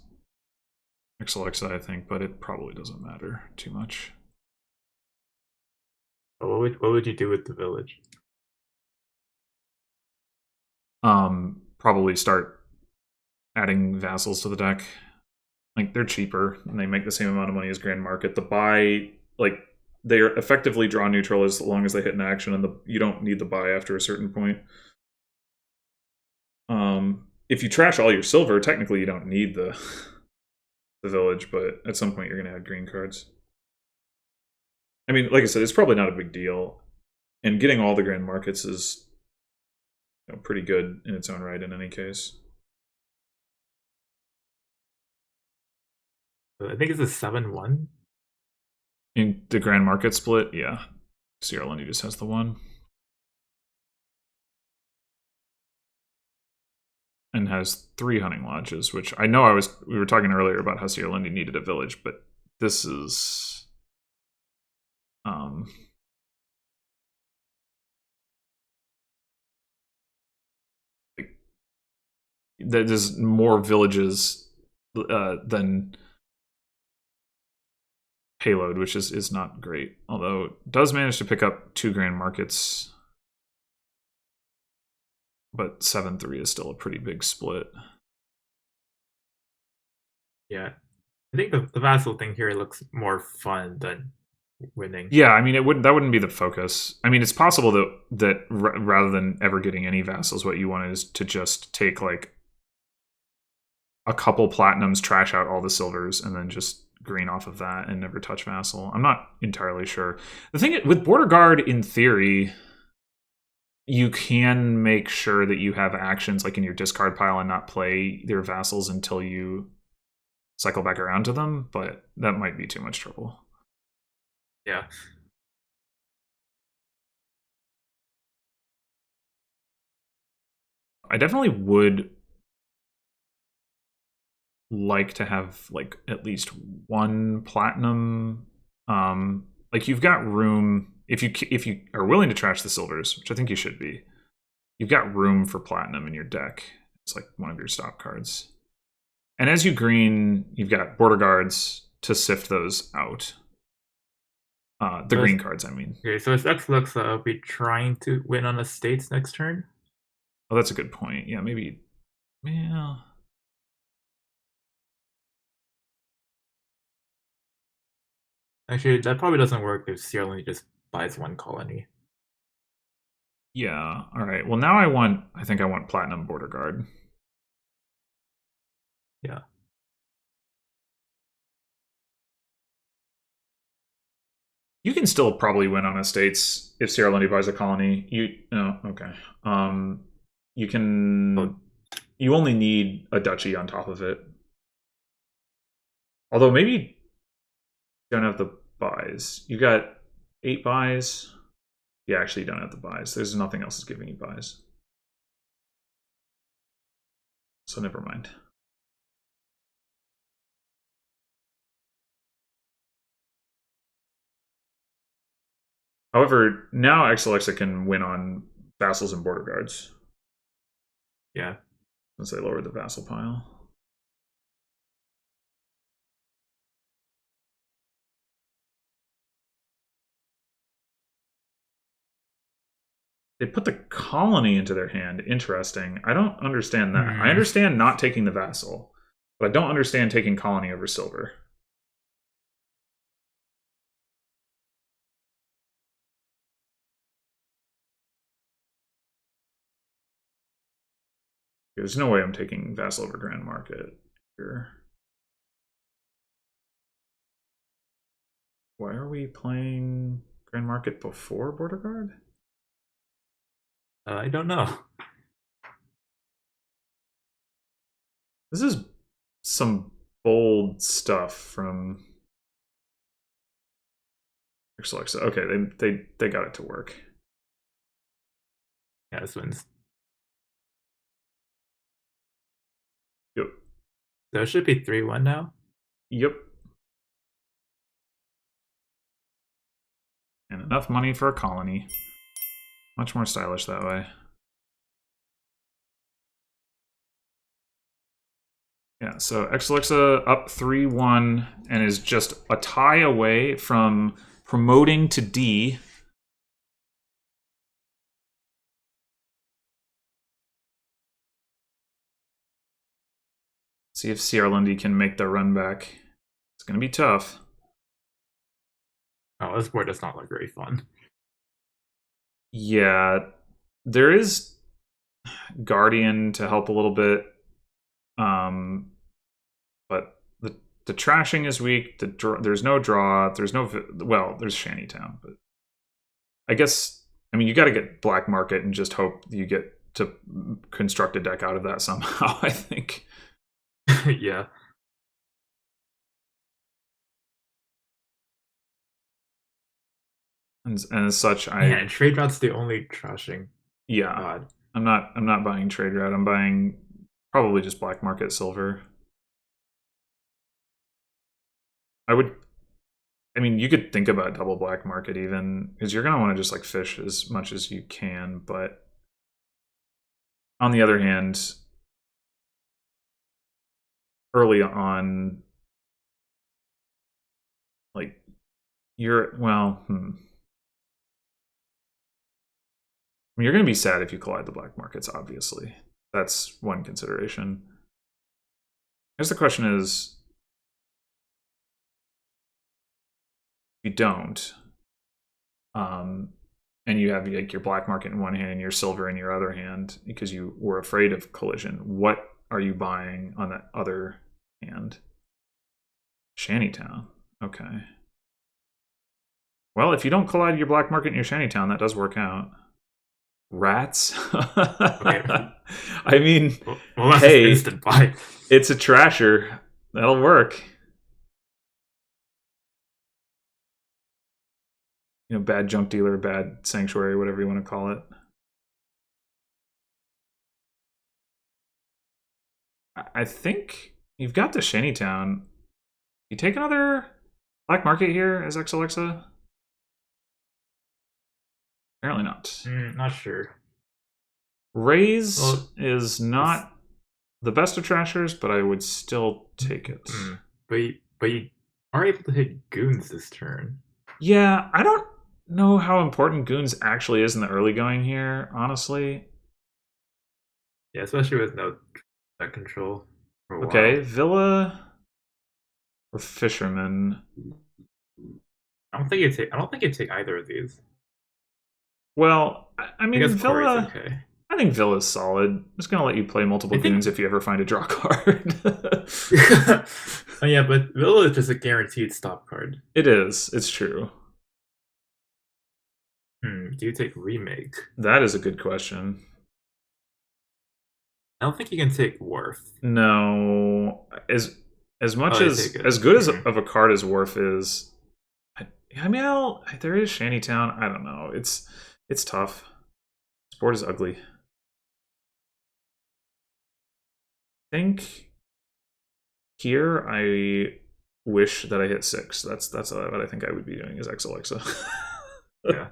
exelexa, I think, but it probably doesn't matter too much. What would you do with the village? Probably start adding vassals to the deck. Like, they're cheaper and they make the same amount of money as grand market. The buy, like, they are effectively draw neutral as long as they hit an action, and you don't need the buy after a certain point. If you trash all your silver, technically you don't need the village, but at some point you're going to add green cards. I mean, like I said, it's probably not a big deal, and getting all the grand markets is, you know, pretty good in its own right in any case. I think it's a 7-1. In the grand market split, yeah, Sierra Lundy just has the one. And has 3 hunting lodges, which I know we were talking earlier about how Sierra Lundy needed a village, but this is like, there's more villages than payload, which is not great. Although it does manage to pick up 2 grand markets, but 7-3 is still a pretty big split. Yeah. I think the vassal thing here looks more fun than winning. Yeah, I mean, that wouldn't be the focus. I mean, it's possible that rather than ever getting any vassals, what you want is to just take like a couple platinums, trash out all the silvers, and then just green off of that and never touch vassal. I'm not entirely sure. The thing with border guard, in theory, you can make sure that you have actions like in your discard pile and not play their vassals until you cycle back around to them, but that might be too much trouble. Yeah. I definitely would like to have like at least one platinum. Like, you've got room if you are willing to trash the silvers, which I think you should be. You've got room for platinum in your deck. It's like one of your stop cards. And as you green, you've got border guards to sift those out. The So green cards, I mean. okay, so X looks be trying to win on the states next turn. Oh, that's a good point. Yeah, maybe. Yeah. Actually, that probably doesn't work if Sierra only just buys one colony. Yeah. All right. Well, now I think I want platinum border guard. Yeah. You can still probably win on estates if Sierra Lundy buys a colony. Okay. You can. Oh. You only need a duchy on top of it. Although maybe you don't have the buys. You got 8 buys. You actually don't have the buys. There's nothing else is giving you buys. So never mind. However, now exelexa can win on vassals and border guards. Yeah. Since they lowered the vassal pile. They put the colony into their hand. Interesting. I don't understand that. I Hmm. understand not taking the vassal, but I don't understand taking colony over silver. There's no way I'm taking vassal over grand market here. Why are we playing grand market before border guard? I don't know. This is some bold stuff from exelexa. Okay, they got it to work. Yeah, this one's. Yep. So it should be 3-1 now. Yep. And enough money for a colony. Much more stylish that way. Yeah, so exelexa up 3-1 and is just a tie away from promoting to D. See if crlundy can make the run back. It's going to be tough. Oh, this board does not look very fun. Yeah, there is Guardian to help a little bit. But the trashing is weak. There's no draw. There's no, well, there's Shantytown, but I guess, I mean, you got to get black market and just hope you get to construct a deck out of that somehow, I think. Yeah. And as such, Yeah, trade route's the only trashing. Yeah, God. I'm not buying trade route. I'm buying probably just black market silver. I mean, you could think about double black market even, because you're going to want to just like fish as much as you can. But on the other hand, early on, like you're, well, I mean, you're going to be sad if you collide the black markets, obviously. That's one consideration. I guess the question is, if you don't, and you have like your black market in one hand and your silver in your other hand because you were afraid of collision, what are you buying on that other hand? Shantytown. Okay. Well, if you don't collide your black market and your Shantytown, that does work out. Rats? Okay. I mean, well, that's hey, instant buy. It's a trasher. That'll work. You know, bad junk dealer, bad sanctuary, whatever you want to call it. I think you've got the Shantytown. You take another black market here as exelexa? Apparently not. Not sure. Raise is not the best of trashers, but I would still take it. But you are able to hit goons this turn. Yeah, I don't know how important goons actually is in the early going here, honestly. Yeah, especially with no deck control for a Okay, while. Villa or Fisherman. I don't think you take either of these. Well, I mean, guess Villa. Okay. I think Villa's solid. I'm just gonna let you play multiple goons if you ever find a draw card. Oh yeah, but Villa is just a guaranteed stop card. It is. It's true. Do you take remake? That is a good question. I don't think you can take Wharf. No, as much as good as of a card as Wharf is, I mean, there is Shantytown. I don't know. It's tough. This board is ugly. I think here I wish that I hit 6. That's what I think I would be doing is exelexa. Yeah.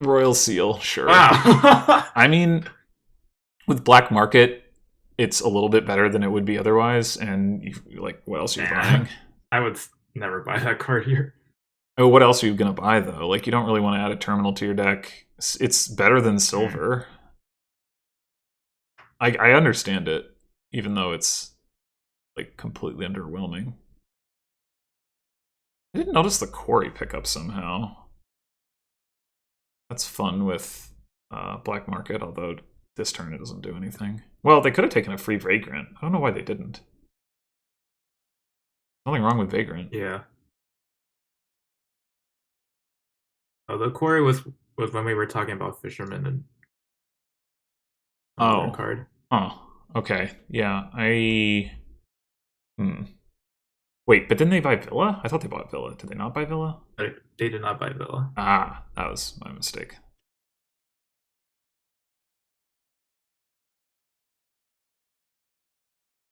Royal Seal, sure. Wow. I mean, with black market, it's a little bit better than it would be otherwise. And like, what else are you buying? I would never buy that card here. Oh, what else are you gonna buy though? Like, you don't really want to add a terminal to your deck. It's better than Hmm. silver. I understand it, even though it's like completely underwhelming. I didn't notice the quarry pickup somehow. That's fun with black market, although this turn it doesn't do anything. Well, they could have taken a free vagrant. I don't know why they didn't. Nothing wrong with vagrant. Yeah. Oh, the quarry was when we were talking about fisherman and on the one Oh, card. oh, okay, yeah. Hmm. Wait, but didn't they buy Villa? I thought they bought Villa. Did they not buy Villa? But they did not buy Villa. Ah, that was my mistake.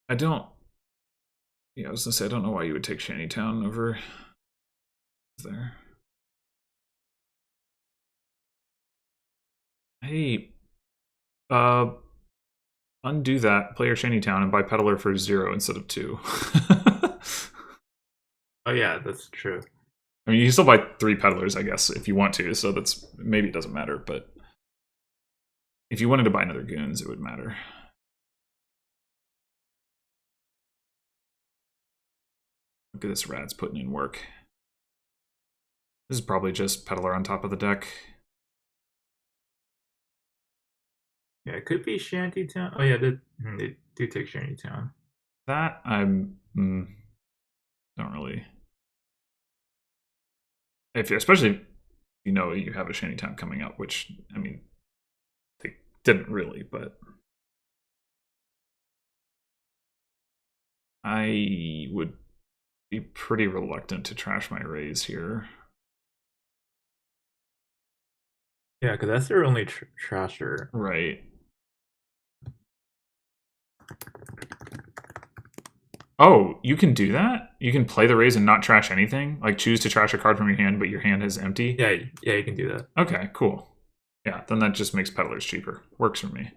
I don't. Yeah, I was gonna say I don't know why you would take Shantytown over there. Hey, uh, undo that. Play your Shantytown and buy Peddler for 0 instead of 2. Oh yeah, that's true. I mean, you can still buy 3 Peddlers, I guess, if you want to. So that's maybe it doesn't matter, but if you wanted to buy another Goons, it would matter. Look at this Rad's putting in work. This is probably just Peddler on top of the deck. Yeah, it could be Shantytown. Oh yeah, they do take Shantytown. That don't really. If especially if you know you have a Shantytown coming up, which I mean they didn't really, but I would be pretty reluctant to trash my raise here. Yeah, because that's their only trasher. Right. Oh, you can do that? You can play the raise and not trash anything? Like choose to trash a card from your hand, but your hand is empty? Yeah, yeah, you can do that. Okay, cool. Yeah, then that just makes peddlers cheaper. Works for me.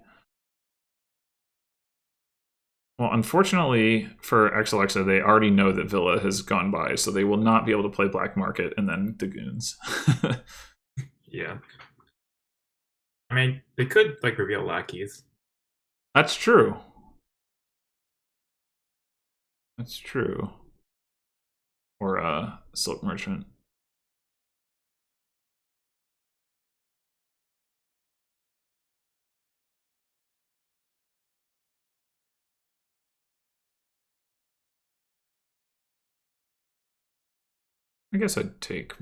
Well, unfortunately for exelexa, they already know that Villa has gone by, so they will not be able to play Black Market and then the Goons. Yeah. I mean, they could like reveal lackeys. That's true. That's true. Or Silk Merchant. I guess I'd take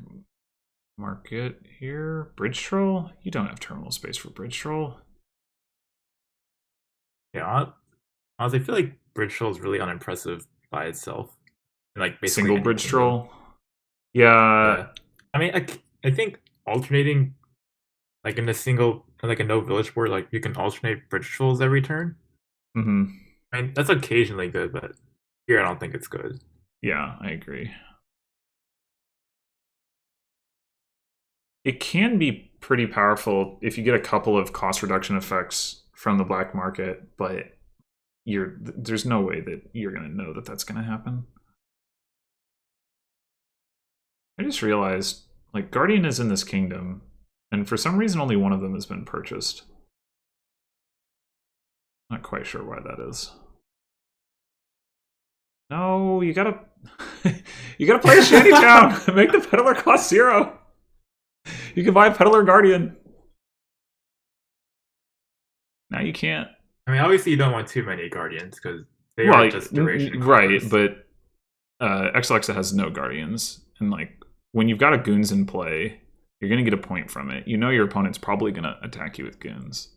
Market here. Bridge Troll? You don't have terminal space for Bridge Troll. Yeah, honestly, I feel like Bridge Troll is really unimpressive by itself. And, like basically Single any Bridge window. Troll? Yeah. Yeah. I mean, I think alternating like in a single like a no village board, like you can alternate Bridge Trolls every turn. Mm-hmm. I mean, that's occasionally good, but here I don't think it's good. Yeah, I agree. It can be pretty powerful if you get a couple of cost reduction effects from the black market, but there's no way that you're going to know that that's going to happen. I just realized, like, Guardian is in this kingdom, and for some reason only one of them has been purchased. Not quite sure why that is. No, you gotta you gotta play a Shantytown. Make the peddler cost 0. You can buy a peddler guardian. Now you can't. I mean, obviously you don't want too many guardians because they are just duration right, cards. but exelexa has no guardians, and like when you've got a goons in play, you're gonna get a point from it. You know your opponent's probably gonna attack you with goons.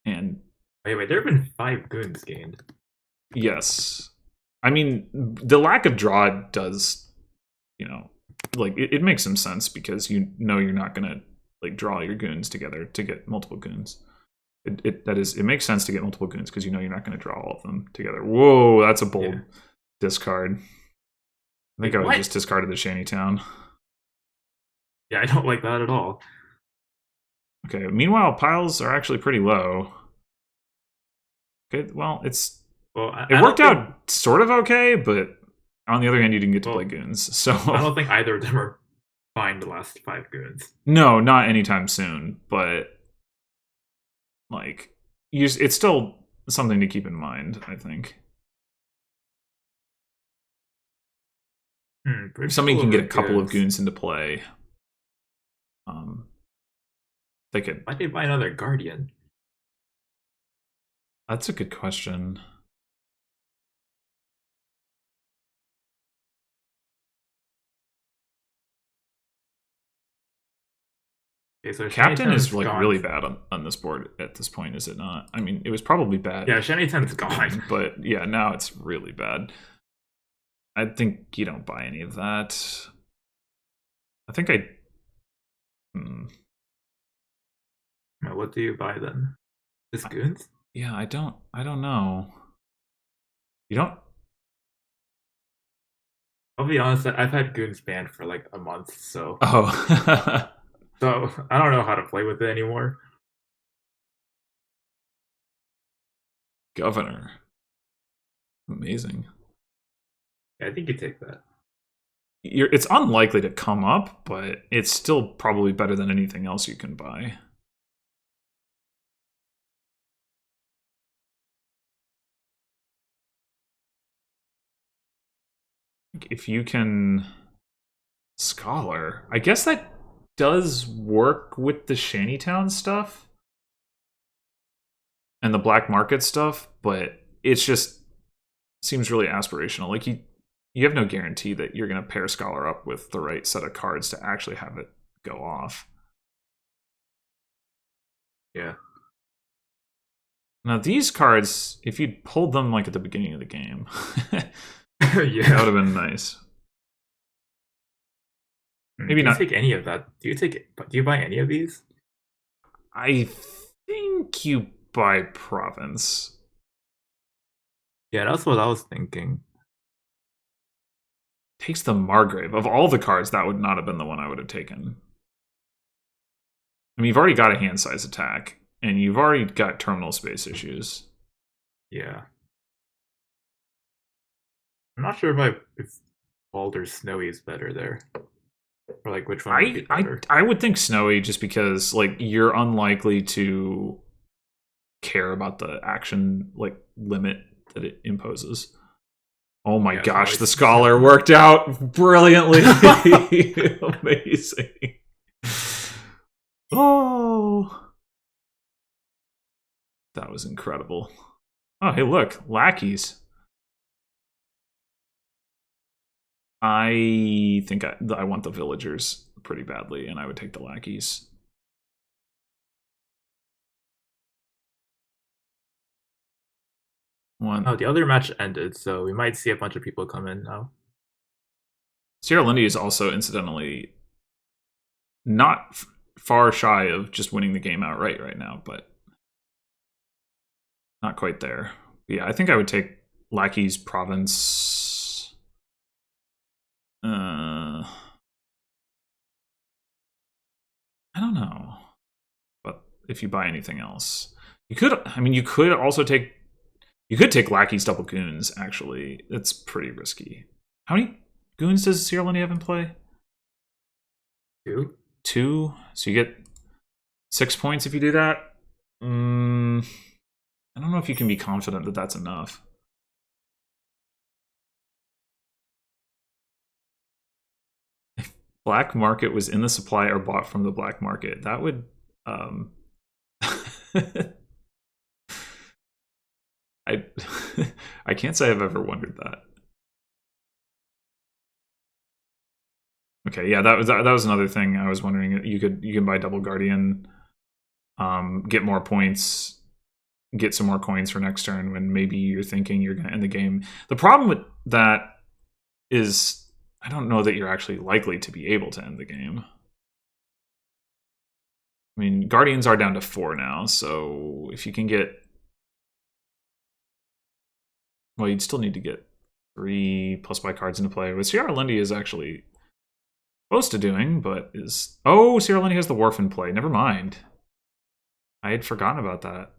And Wait, there have been 5 goons gained. yes, I mean the lack of draw does, like it makes some sense because you know you're not gonna like draw your goons together to get multiple goons. It makes sense to get multiple goons because you know you're not going to draw all of them together. Whoa, that's a bold discard. I think I would just discarded the Shantytown. Yeah, I don't like that at all. Okay, meanwhile, piles are actually pretty low. Okay, well, it worked out sort of okay, but On the other hand, you didn't get to Well, play goons, so I don't think either of them are buying the last 5 goons. no, not anytime soon. But like, it's still something to keep in mind, I think. If somebody can get a couple of goons into play, they could. Why'd they buy another guardian? That's a good question. Okay, so Captain is like gone. really bad on this board at this point, is it not? I mean, it was probably bad. Yeah, Shannyton's gone. But yeah, now it's really bad. I think you don't buy any of that. I think I. What do you buy then? Just goons? Yeah, I don't know. You don't. I'll be honest, I've had goons banned for like a month, so Oh. so I don't know how to play with it anymore. Governor. Amazing. Yeah, I think you take that. It's unlikely to come up, but it's still probably better than anything else you can buy. If you can Scholar, I guess that does work with the Shantytown stuff and the black market stuff, but it's just seems really aspirational. Like you have no guarantee that you're going to pair Scholar up with the right set of cards to actually have it go off. Yeah. Now these cards, if you'd pulled them like at the beginning of the game, Yeah. that would have been nice. Maybe do you not. take any of that? Do you buy any of these? I think you buy province. Yeah, that's what I was thinking. Takes the Margrave. Of all the cards, that would not have been the one I would have taken. I mean, you've already got a hand size attack, and you've already got terminal space issues. Yeah. I'm not sure if Bald or Snowy is better there. Or like which one would be better. I would think Snowy, just because like you're unlikely to care about the action like limit that it imposes. Oh my gosh, the Scholar worked out brilliantly. Amazing. Oh, that was incredible. Oh, hey, look, lackeys. I think I want the villagers pretty badly, and I would take the lackeys. Oh, the other match ended, so we might see a bunch of people come in now. Sierra Lindy is also, incidentally, not far shy of just winning the game outright right now, but not quite there. But yeah, I think I would take Lackey's Province. I don't know. But if you buy anything else, you could also take. You could take Lackey's Double Goons, actually. It's pretty risky. How many goons does Sierra Lindy have in play? 2. 2? So you get 6 points if you do that? I don't know if you can be confident that that's enough. If black market was in the supply or bought from the black market, that would... I can't say I've ever wondered that. Okay, yeah, that was another thing I was wondering. You can buy Double Guardian, get more points, get some more coins for next turn when maybe you're thinking you're going to end the game. The problem with that is I don't know that you're actually likely to be able to end the game. I mean, Guardians are down to 4 now, so if you can get... Well, you'd still need to get 3 plus buy cards into play, which Sierra Lindy is actually close to doing, but is... Oh, Sierra Lindy has the Wharf in play. Never mind. I had forgotten about that.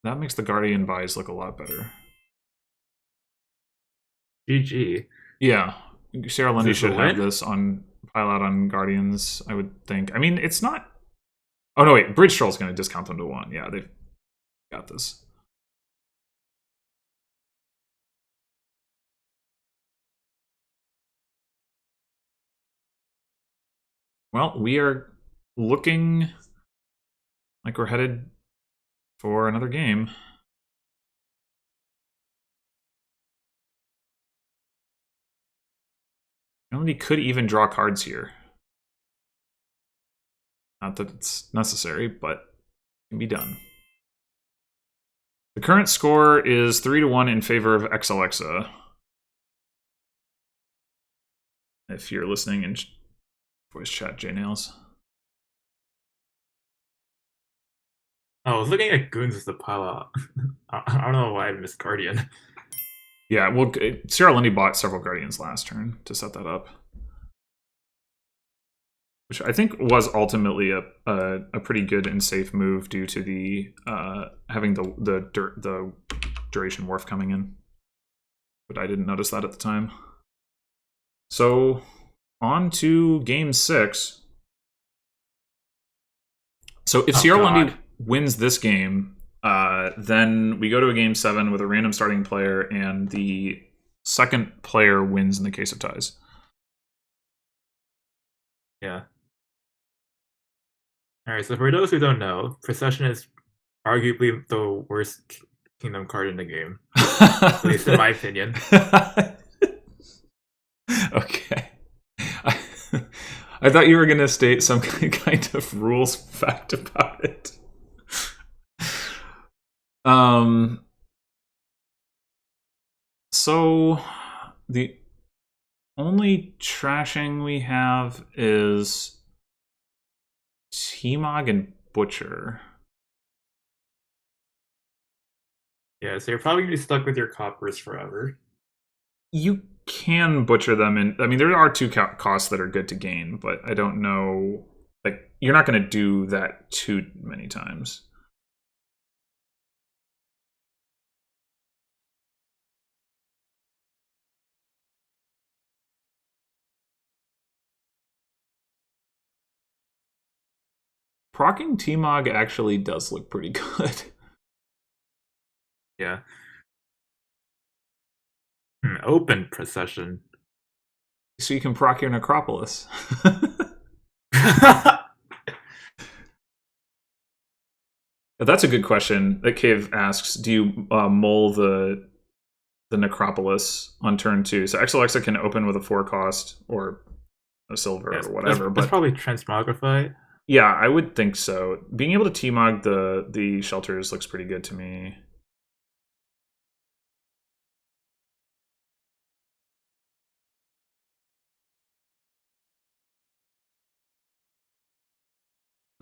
That makes the Guardian buys look a lot better. GG. Yeah, Sierra Lundy Is this a should have win? this on pile out on Guardians, I would think. I mean, it's not. Oh no, wait, Bridge Troll's going to discount them to 1. Yeah, they've got this. Well, we are looking like we're headed for another game. Nobody could even draw cards here. Not that it's necessary, but it can be done. The current score is 3-1 in favor of exelexa. If you're listening in voice chat, J-Nails. Oh, I was looking at Goons as the pile out. I don't know why I missed Guardian. Yeah, well, Sierra Lundy bought several Guardians last turn to set that up, which I think was ultimately a pretty good and safe move due to the having the duration wharf coming in. But I didn't notice that at the time. So on to game 6. So if Sierra Lundy wins this game, then we go to a game 7 with a random starting player, and the second player wins in the case of ties. Yeah. Alright, so for those who don't know, Procession is arguably the worst Kingdom card in the game. At least in my opinion. Okay. I thought you were going to state some kind of rules fact about it. So the only trashing we have is T-Mog and Butcher. Yeah, so you're probably going to be stuck with your coppers forever. You can butcher them, and I mean there are 2 costs that are good to gain, but I don't know. Like, you're not going to do that too many times. Procking T-Mog actually does look pretty good. Yeah. Open Procession. So you can proc your Necropolis. That's a good question that Cave asks. Do you mull the Necropolis on turn 2? So exelexa can open with a 4 cost or a silver or whatever. That's probably Transmogrify. Yeah, I would think so. Being able to T-Mog the shelters looks pretty good to me.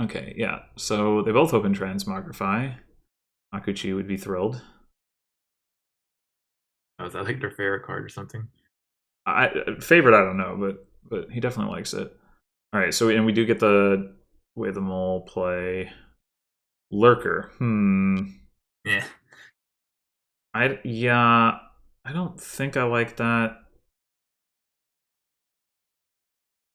Okay, yeah. So they both open Transmogrify. Akuchi would be thrilled. Oh, is that like their favorite card or something? Favorite, I don't know, but he definitely likes it. All right, so and we do get the way the mole play Lurker. Yeah. I don't think I like that.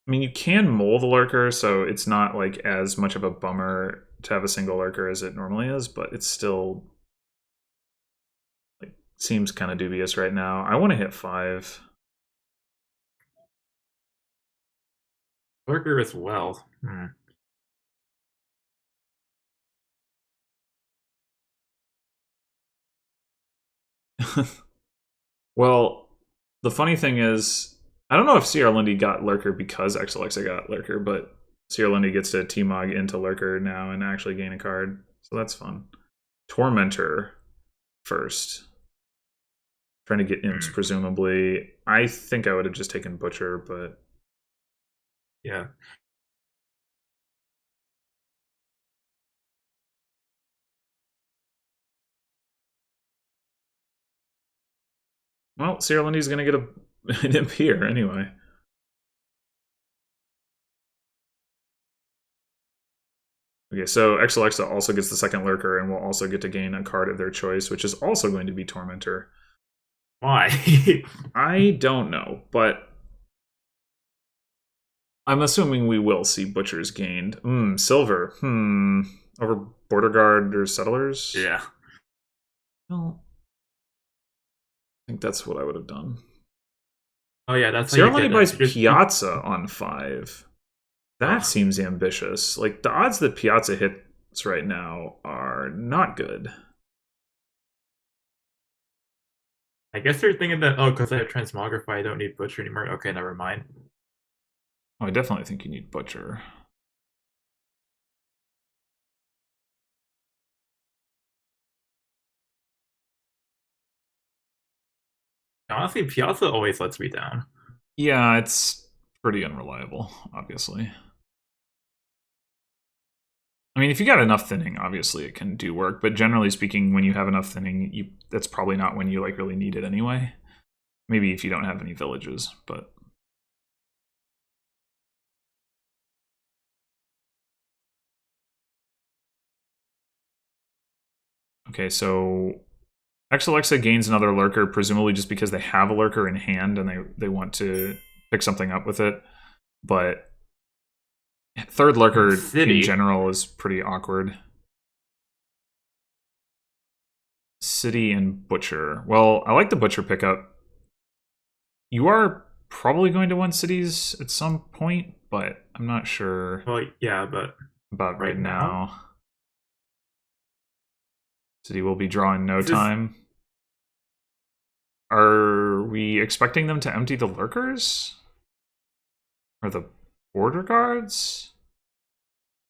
I mean, you can mole the Lurker, so it's not like as much of a bummer to have a single Lurker as it normally is, but it's still like seems kind of dubious right now. I want to hit 5. Lurker as well. Well, the funny thing is, I don't know if Sierra Lundy got Lurker because exelexa got Lurker, but Sierra Lundy gets to T-Mog into Lurker now and actually gain a card, so that's fun. Tormentor first. Trying to get imps, presumably. I think I would have just taken Butcher, but... Yeah. Well, Sierra Lundy's going to get an imp here anyway. Okay, so exelexa also gets the second Lurker and will also get to gain a card of their choice, which is also going to be Tormentor. Why? I don't know, but I'm assuming we will see butchers gained. Silver. Over border guard or settlers? Yeah. Well, I think that's what I would have done. Oh yeah, that's how Sierra you Leone get buys you, Piazza on 5. That oh, seems ambitious. Like, the odds that Piazza hits right now are not good. I guess you're thinking that, oh, because I have transmogrify, I don't need butcher anymore. Okay, never mind. Oh, I definitely think you need Butcher. Honestly, Piazza always lets me down. Yeah, it's pretty unreliable, obviously. I mean, if you got enough thinning, obviously it can do work. But generally speaking, when you have enough thinning, that's probably not when you like really need it anyway. Maybe if you don't have any villages, but okay. So exelexa gains another lurker, presumably just because they have a lurker in hand and they want to pick something up with it. But third lurker in City. general is pretty awkward. City and Butcher. Well, I like the Butcher pickup. You are probably going to want cities at some point, but I'm not sure Well, yeah, but about right right now, now. City will be drawing no this is time. Are we expecting them to empty the lurkers? Or the border guards?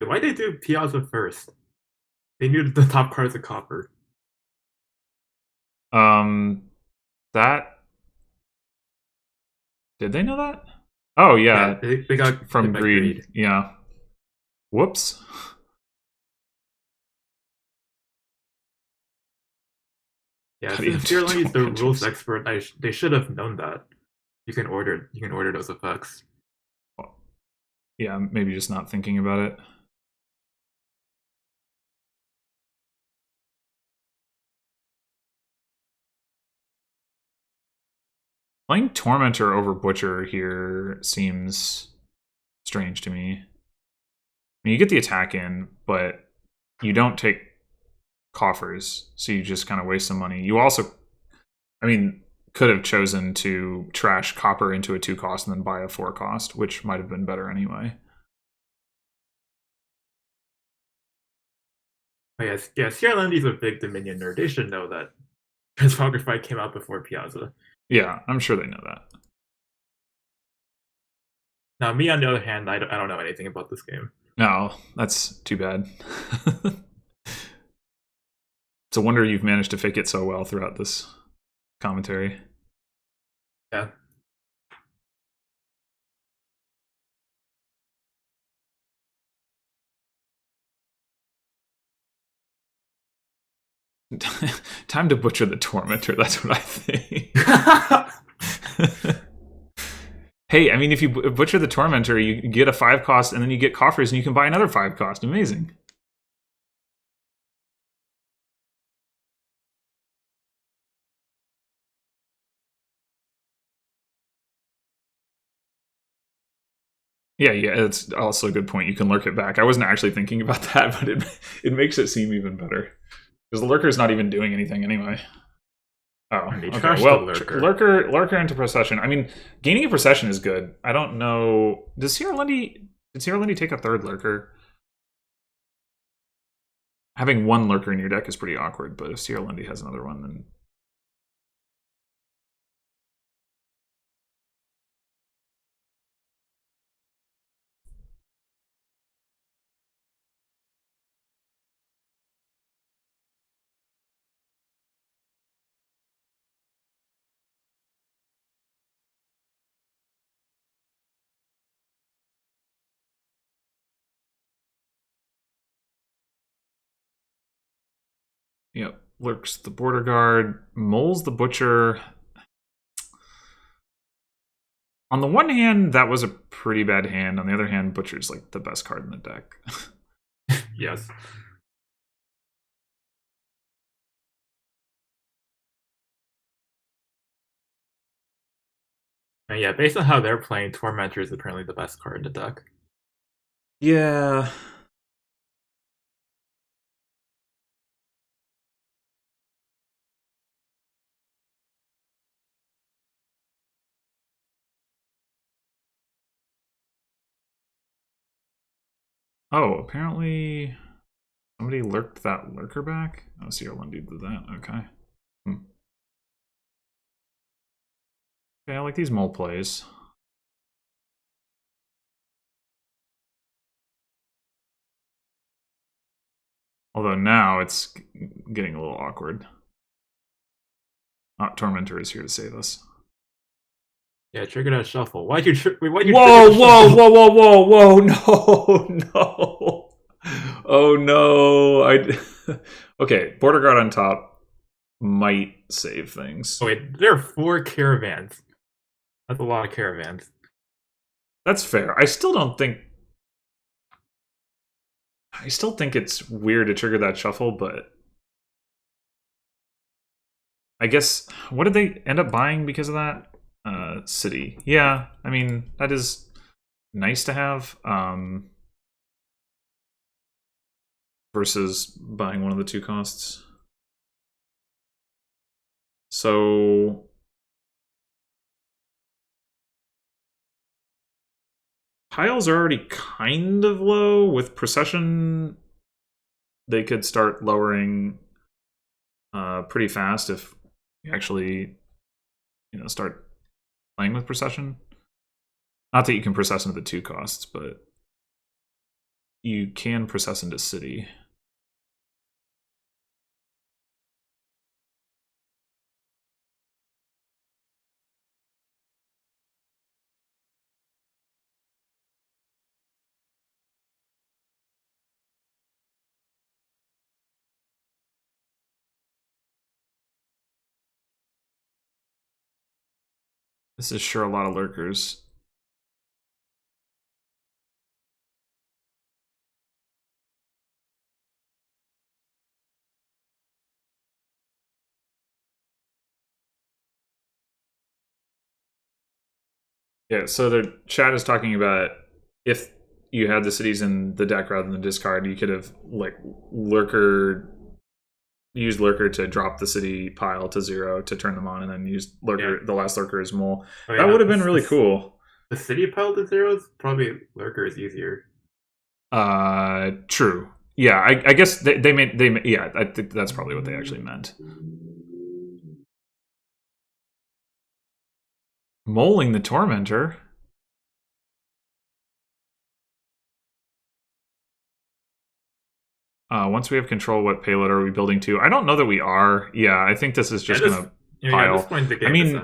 why they do Piazza first? They knew the top cards of copper. Um, that did they know that? Oh Yeah, yeah, they got from hit by greed. greed. Yeah. Whoops. Yeah, How do you since Sierra is the rules tormentors? expert, they should have known that. You can order those effects. Yeah, maybe just not thinking about it. Playing Tormentor over Butcher here seems strange to me. I mean, you get the attack in, but you don't take coffers, so you just kind of waste some money. You also, I mean, could have chosen to trash copper into a 2 cost and then buy a 4 cost, which might have been better anyway. Oh, yes, yeah, Sierra is a big Dominion nerd. They should know that Transmogrify came out before Piazza. Yeah, I'm sure they know that. Now, me on the other hand, I don't know anything about this game. No, that's too bad. It's a wonder you've managed to fake it so well throughout this commentary. Yeah. Time to butcher the tormentor. That's what I think. Hey, I mean, if you butcher the tormentor, you get a 5 cost, and then you get coffers, and you can buy another 5 cost. Amazing. Yeah, it's also a good point. You can lurk it back. I wasn't actually thinking about that, but it makes it seem even better because the lurker's not even doing anything anyway. Oh, And they okay. trashed Well, the lurker. lurker into procession. I mean, gaining a procession is good. I don't know. Did Sierra Lindy take a third lurker? Having one lurker in your deck is pretty awkward, but if Sierra Lindy has another one, then yep. Lurks the border guard, moles the butcher. On the one hand, that was a pretty bad hand. On the other hand, butcher's like the best card in the deck. Yes. And yeah, based on how they're playing, Tormentor is apparently the best card in the deck. Yeah. Oh, apparently somebody lurked that lurker back. Oh, crlundy did that. Okay. Okay, I like these mole plays. Although now it's getting a little awkward. Tormentor is here to save us. Yeah, trigger that shuffle. Why'd you why'd you Whoa, trigger the whoa, shuffle? whoa, whoa, whoa, whoa, no, no. Oh no. Okay, border guard on top might save things. Oh wait, there are 4 caravans. That's a lot of caravans. That's fair. I still think it's weird to trigger that shuffle, but I guess what did they end up buying because of that? City. Yeah, I mean, that is nice to have. Versus buying one of the 2 costs. So piles are already kind of low. With procession, they could start lowering pretty fast if you actually start playing with procession. Not that you can process into the 2 costs, but you can process into city. This is sure a lot of lurkers. Yeah, so the chat is talking about if you had the cities in the deck rather than the discard, you could have like used lurker to drop the city pile to 0 to turn them on, and then use lurker. Yeah. The last lurker is mole. Oh, yeah, that would have been really cool. The city pile to 0 is probably lurker is easier. True. Yeah, I guess they meant yeah. I think that's probably what they actually meant. Moling the Tormentor. Once we have control, what payload are we building to? I don't know that we are. Yeah, I think this is just gonna pile. At this point, the game, I mean,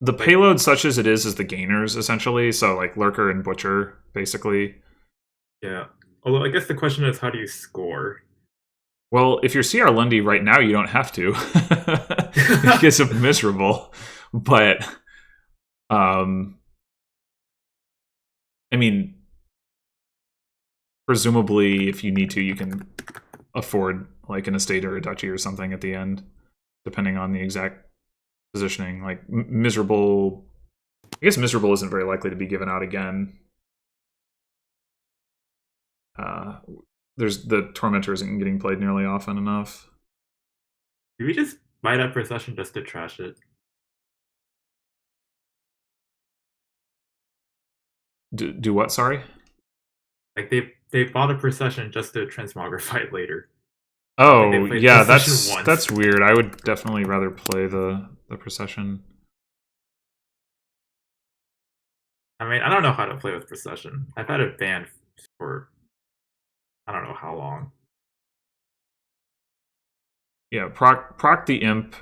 the payload, such as it is the gainers essentially. So like lurker and butcher, basically. Yeah. Although I guess the question is, how do you score? Well, if you're crlundy right now, you don't have to because of miserable. But, I mean, presumably, if you need to, you can afford like an estate or a duchy or something at the end, depending on the exact positioning. Like miserable, I guess miserable isn't very likely to be given out again. There's the Tormentor isn't getting played nearly often enough. Do we just buy that procession just to trash it? Do what? Sorry. Like they bought a procession just to transmogrify it later. Oh yeah, that's weird. I would definitely rather play the procession. I mean, I don't know how to play with procession. I've had it banned for I don't know how long. Yeah, proc the imp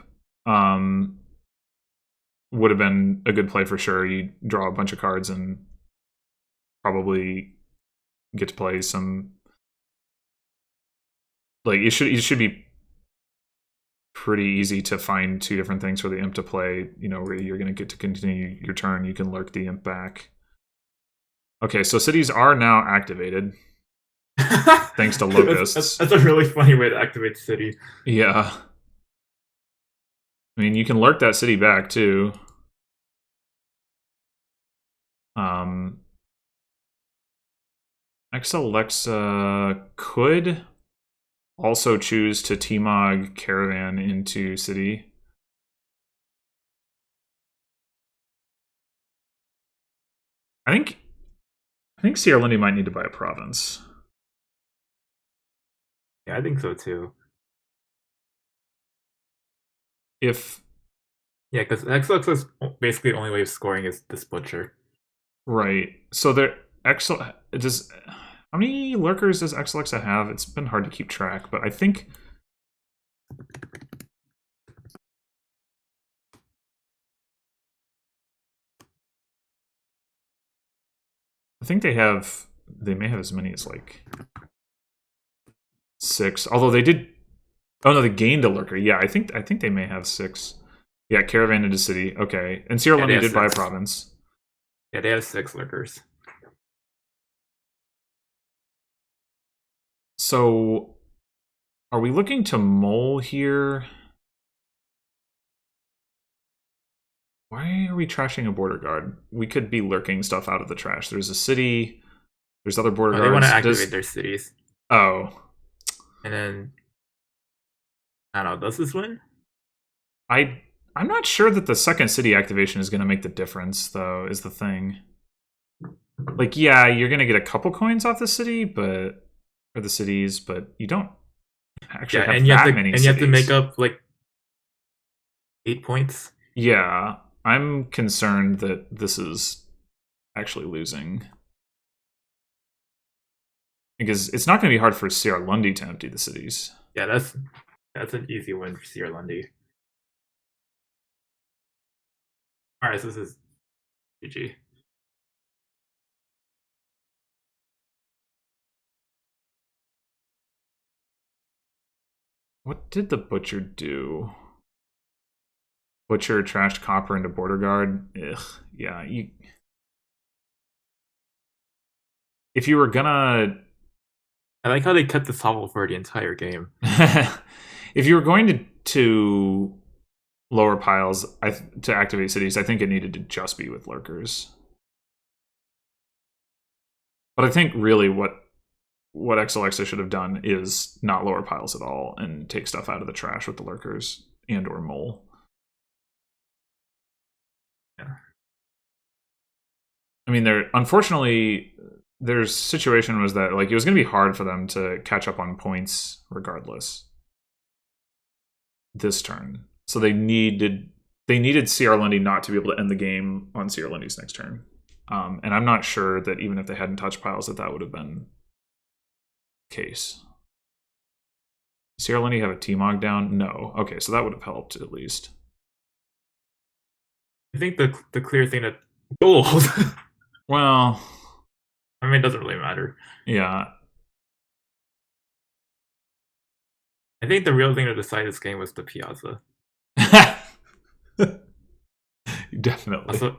would have been a good play for sure. You draw a bunch of cards and probably get to play some. Like it should be pretty easy to find 2 different things for the imp to play. You know, where you're going to get to continue your turn. You can lurk the imp back. Okay, so cities are now activated. Thanks to locusts. That's a really funny way to activate city. Yeah. I mean, you can lurk that city back too. Exelexa could also choose to T-Mog Caravan into city. I think crlundy might need to buy a province. Yeah, I think so too. If Yeah, because exelexa's basically the only way of scoring is this butcher. right, so there does. How many lurkers does exelexa have? It's been hard to keep track, but I think they may have as many as like 6. Although they did. Oh no, they gained a lurker. Yeah, I think they may have 6. Yeah, caravan into city. Okay, and Sierra Leone did buy a province. Yeah, they have 6 lurkers. So, are we looking to mole here? Why are we trashing a border guard? We could be lurking stuff out of the trash. There's a city. There's other border guards. They want to activate their cities. Oh. And then, I don't know, does this win? I'm not sure that the second city activation is going to make the difference, though, is the thing. Like, yeah, you're going to get a couple coins off the city, but for the cities, but you don't actually have that many cities. And you have to make up, like, 8 points. Yeah, I'm concerned that this is actually losing. Because it's not going to be hard for crlundy to empty the cities. Yeah, that's an easy win for crlundy. Alright, so this is GG. What did the butcher do? Butcher trashed copper into border guard. Ugh, yeah. If you were gonna, I like how they kept this toggle for the entire game. if you were going to lower piles to activate cities, I think it needed to just be with lurkers. But I think really what exelexa should have done is not lower piles at all and take stuff out of the trash with the lurkers and or mole. Yeah. I mean, unfortunately, their situation was that like it was going to be hard for them to catch up on points regardless this turn. So they needed crlundy not to be able to end the game on crlundy's next turn. And I'm not sure that even if they hadn't touched piles that would have been the case. Does crlundy have a T-Mog down? No. Okay, so that would have helped at least. I think the clear thing that gold. Well, I mean, it doesn't really matter. Yeah. I think the real thing to decide this game was the Piazza. Definitely.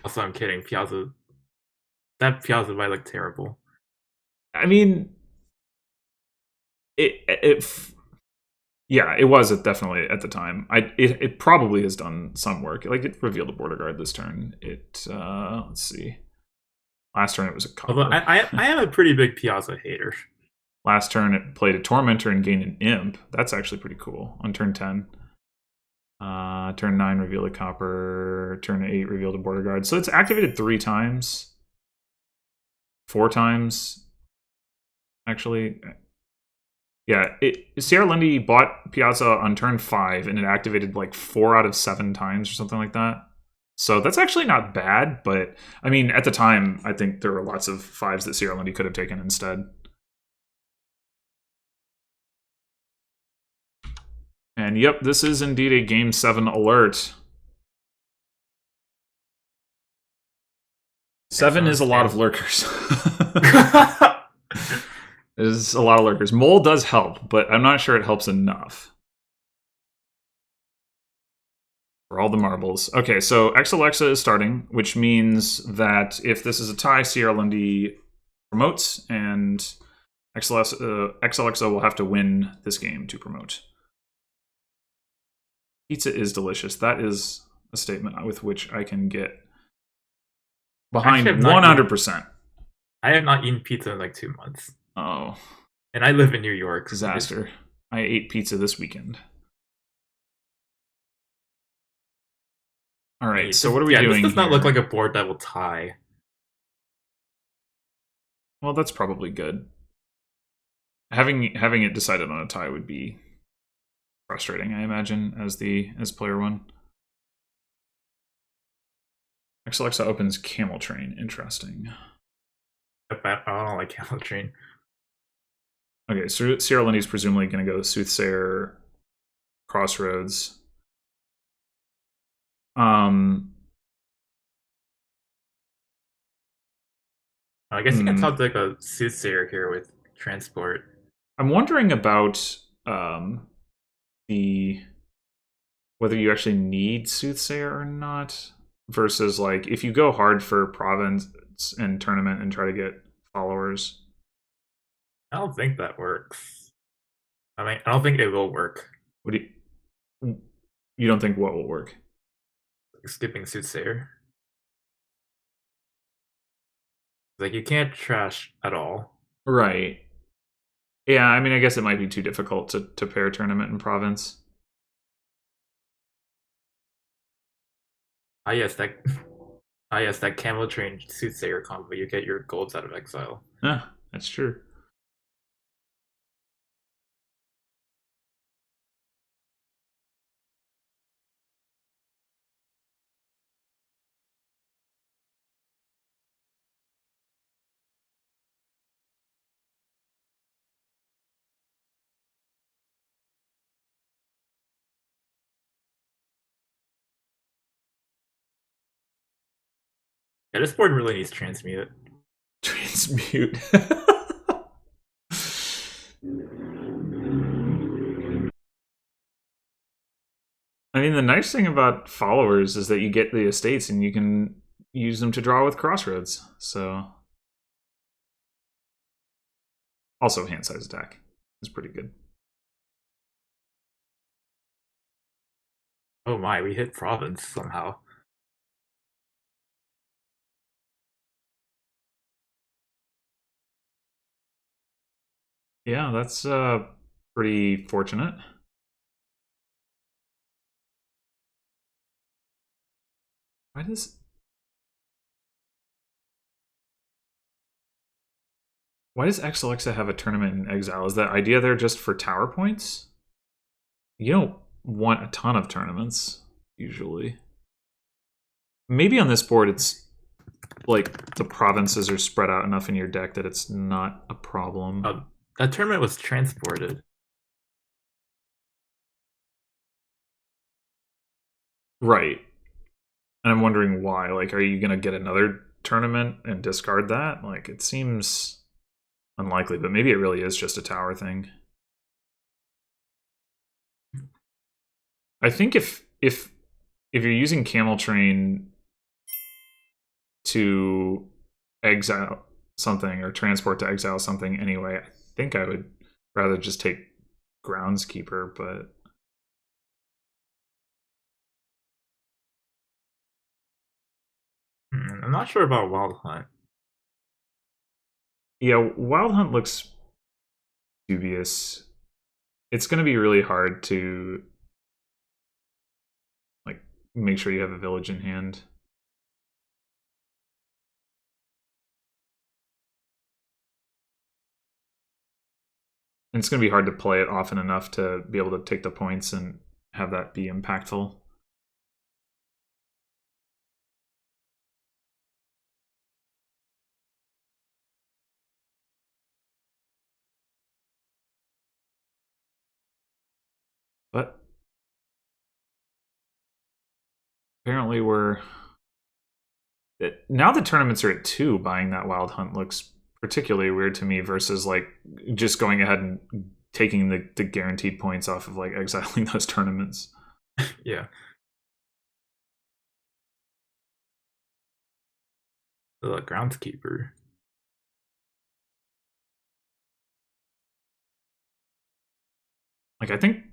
Also, I'm kidding. That Piazza might look terrible. I mean, it was definitely at the time. It probably has done some work. Like it revealed a border guard this turn. Let's see. Last turn it was a copper. Although I am a pretty big Piazza hater. Last turn it played a Tormentor and gained an Imp. That's actually pretty cool. On turn 10. Turn 9 revealed a copper. Turn 8 revealed a border guard. So it's activated 3 times. 4 times. Actually. Yeah, crlundy bought Piazza on turn 5 and it activated like 4 out of 7 times or something like that. So that's actually not bad, but I mean, at the time, I think there were lots of 5s that crlundy could have taken instead. And yep, this is indeed a Game 7 alert. 7 is a lot of lurkers. It is a lot of lurkers. Mole does help, but I'm not sure it helps enough. For all the marbles. Okay, so exelexa is starting, which means that if this is a tie, crlundy promotes, and exelexa will have to win this game to promote. Pizza is delicious. That is a statement with which I can get Actually, behind 100%. I have not eaten pizza in like 2 months, Oh, and I live in New York. disaster. I ate pizza this weekend. All right, so what are we doing This does not look here? like a board that will tie. Well, that's probably good. Having it decided on a tie would be frustrating, I imagine, as player one. Exelexa opens Camel Train. Interesting. I don't like Camel Train. Okay, so Sierra Lundy's presumably going to go Soothsayer, Crossroads. I guess you can top like a Soothsayer here with Transport. I'm wondering about the whether you actually need Soothsayer or not, versus like if you go hard for Province and Tournament and try to get followers. I don't think that works. I mean, I don't think it will work. What do you don't think what will work? Skipping Soothsayer. Like, you can't trash at all. Right. Yeah, I mean, I guess it might be too difficult to pair Tournament and Province. Ah, yes, that. Ah, yes, that Camel Train Soothsayer combo. You get your golds out of exile. Yeah, that's true. Yeah, this board really needs Transmute. Transmute. I mean, the nice thing about followers is that you get the estates and you can use them to draw with Crossroads. So, also hand size attack is pretty good. Oh my, we hit Province somehow. Yeah, that's pretty fortunate. Why does Exelexa have a tournament in exile? Is that idea there just for tower points? You don't want a ton of tournaments, usually. Maybe on this board it's like the provinces are spread out enough in your deck that it's not a problem. That tournament was transported. Right. And I'm wondering why. Like, are you going to get another tournament and discard that? Like, it seems unlikely, but maybe it really is just a tower thing. I think if you're using Camel Train to exile something or transport to exile something anyway, I think I would rather just take Groundskeeper, but I'm not sure about Wild Hunt. yeah, Wild Hunt looks dubious. It's going to be really hard to like make sure you have a village in hand. And it's going to be hard to play it often enough to be able to take the points and have that be impactful. But apparently we're now the tournaments are at 2. Buying that Wild Hunt looks particularly weird to me versus like just going ahead and taking the guaranteed points off of like exiling those tournaments. Yeah. The Groundskeeper. Like I think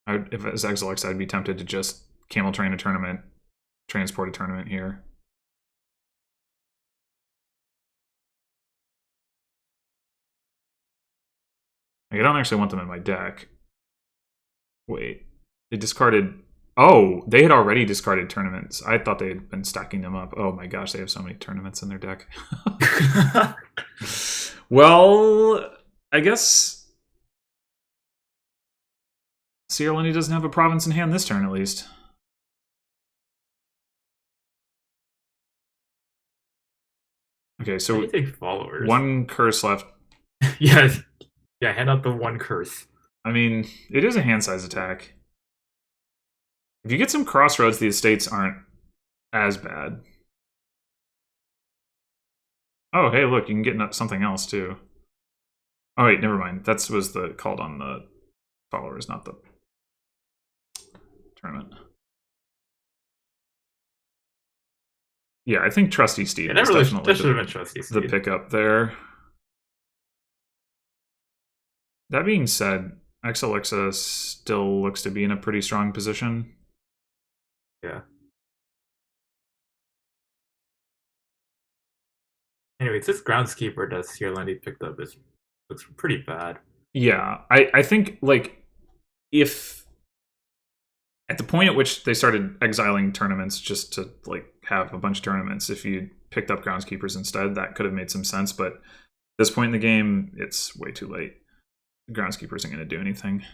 If it was exelexa, I'd be tempted to just camel train a tournament, transport a tournament here. I don't actually want them in my deck. Wait, they discarded. Oh, they had already discarded tournaments. I thought they had been stacking them up. Oh my gosh, they have so many tournaments in their deck. Well, I guess crlundy doesn't have a province in hand this turn, at least. Okay, so you take followers. One curse left. Yeah, hand out the one curse. I mean, it is a hand size attack. If you get some crossroads, the estates aren't as bad. Oh, hey, look, you can get something else too. Oh wait, never mind. That was the called on the followers, not the tournament. Yeah, I think Trusty Steed is definitely the pickup there. That being said, exelexa still looks to be in a pretty strong position. Yeah. Anyways, this groundskeeper that crlundy picked up looks pretty bad. Yeah, I think like if at the point at which they started exiling tournaments just to like have a bunch of tournaments, if you picked up groundskeepers instead, that could have made some sense. But at this point in the game, it's way too late. The groundskeeper isn't going to do anything.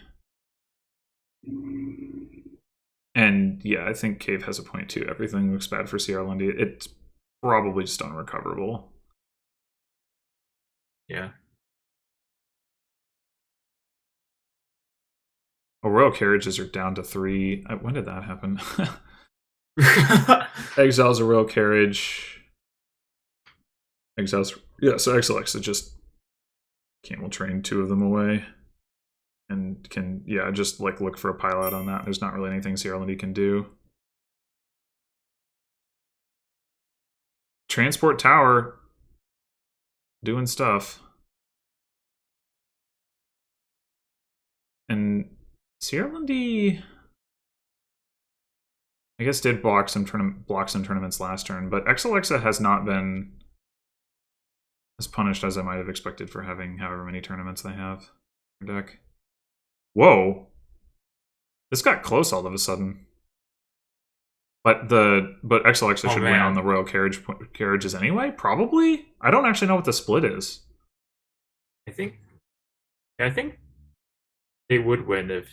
And yeah, I think Cave has a point too. Everything looks bad for crlundy. It's probably just unrecoverable. Yeah. Oh, royal carriages are down to 3. When did that happen? Exiles a royal carriage. Exiles. Yeah, so exelexa just camel train 2 of them away. And can, yeah, just like look for a pile out on that. There's not really anything crlundy can do. Transport tower. Doing stuff. And crlundy, I guess, did block some tournaments last turn, but exelexa has not been as punished as I might have expected for having however many tournaments they have in their deck. Whoa. This got close all of a sudden. But exelexa should win on the royal carriages anyway, probably? I don't actually know what the split is. I think they would win if...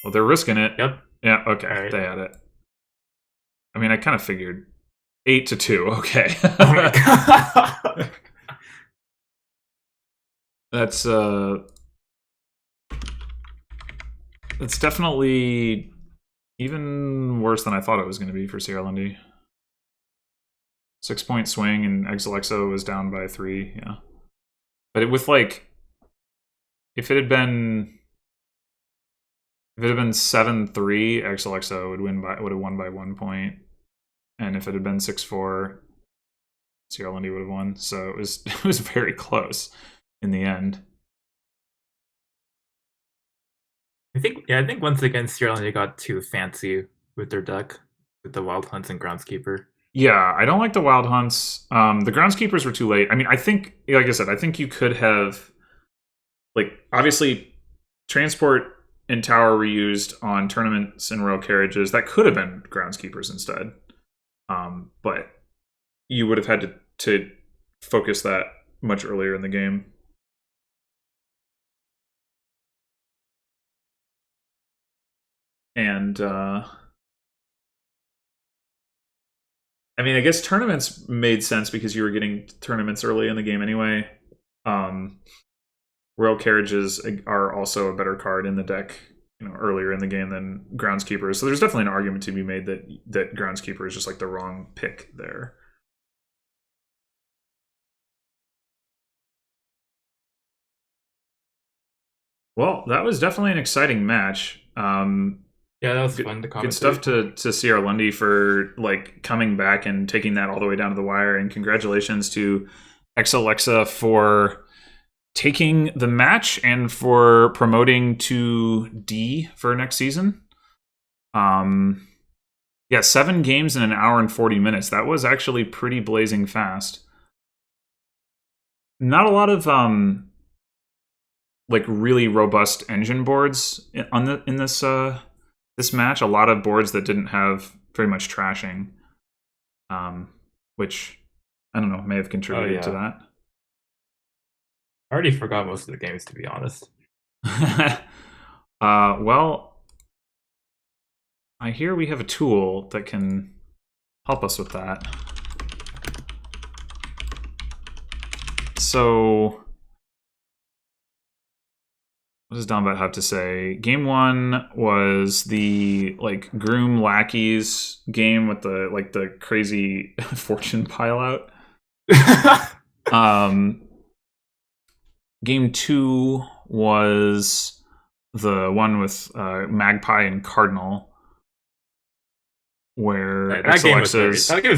Well, they're risking it. Yep. Yeah, okay, right. They had it. I mean, I kind of figured 8-2, okay. Oh my god. That's definitely even worse than I thought it was going to be for crlundy. 6-point swing, and exelexa was down by 3, yeah. But with like, if it had been 7-3, exelexa would have won by 1 point, and if it had been 6-4, crlundy would have won. So it was very close in the end. I think once again crlundy got too fancy with their deck with the wild hunts and groundskeeper. Yeah, I don't like the wild hunts. The groundskeepers were too late. I mean, I think, like I said, I think you could have, like, obviously, transport and tower were used on tournaments and royal carriages. That could have been groundskeepers instead. But you would have had to focus that much earlier in the game. And I mean, I guess tournaments made sense because you were getting tournaments early in the game anyway. Royal carriages are also a better card in the deck, earlier in the game than groundskeepers. So there's definitely an argument to be made that groundskeeper is just like the wrong pick there. Well, that was definitely an exciting match. Yeah, that was fun to commentate. Good stuff to crlundy for like coming back and taking that all the way down to the wire, and congratulations to exelexa for taking the match and for promoting to D for next season. Yeah, 7 games in an hour and 40 minutes. That was actually pretty blazing fast. Not a lot of like really robust engine boards in this match. A lot of boards that didn't have very much trashing, which I don't know may have contributed to that. I already forgot most of the games, to be honest. Well, I hear we have a tool that can help us with that. So, what does Donbat have to say? Game 1 was the like groom lackeys game with the crazy fortune pile out. Game 2 was the one with Magpie and Cardinal, where that game was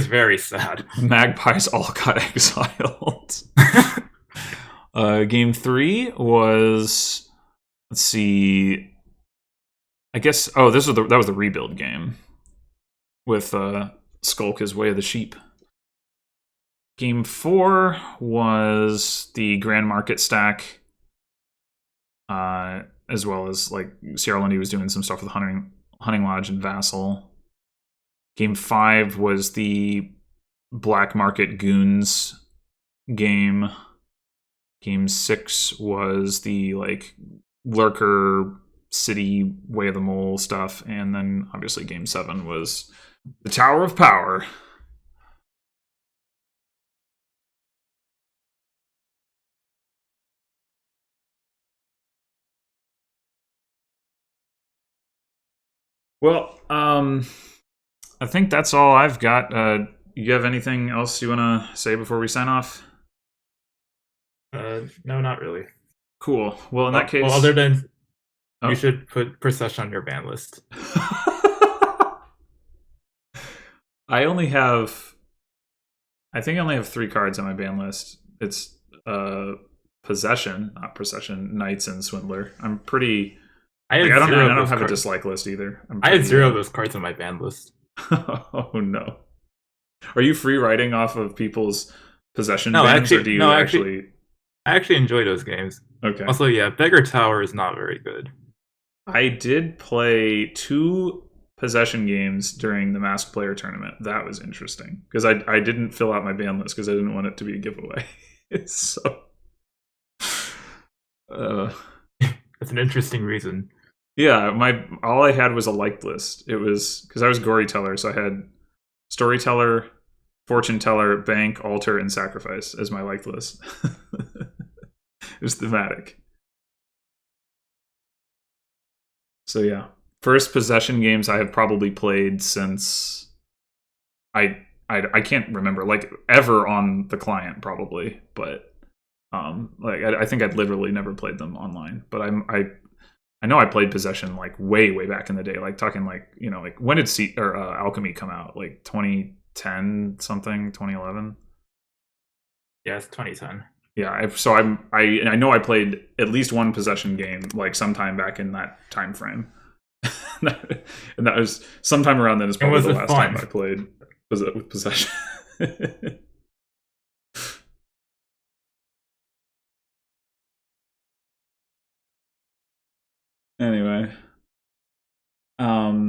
very sad. Magpies all got exiled. Game 3 was, let's see, I guess. Oh, that was the rebuild game with Skulk is Way of the Sheep. Game 4 was the Grand Market stack, as well as like Sierra Lundy was doing some stuff with Hunting Lodge and Vassal. Game 5 was the Black Market Goons game. Game 6 was the like Lurker City Way of the Mole stuff, and then obviously Game 7 was the Tower of Power. Well, I think that's all I've got. You have anything else you want to say before we sign off? No, not really. Cool. Well, in that case, other than you should put Procession on your ban list. I think I only have 3 cards on my ban list. It's Possession, not Procession, Knights, and Swindler. I'm pretty. I don't have a dislike list either. I had 0 of those cards on my ban list. Oh no! Are you free writing off of people's possession bans, or do you actually? I actually enjoy those games. Okay. Also, yeah, Beggar Tower is not very good. I did play 2 possession games during the Masked Player tournament. That was interesting because I didn't fill out my ban list because I didn't want it to be a giveaway. So. That's an interesting reason. Yeah, all I had was a liked list. It was because I was Gory Teller, so I had Storyteller, Fortune Teller, Bank, Altar, and Sacrifice as my liked list. It was thematic. So yeah, first possession games I have probably played since I can't remember, like ever on the client probably, but like I think I'd literally never played them online. But I know I played Possession like way back in the day, like talking like, you know, like when did Alchemy come out? Like 2010 something, 2011. Yeah, it's 2010. Yeah, I know I played at least one Possession game like sometime back in that time frame, and that was sometime around then. Is probably the last time I played with Possession. Anyway, all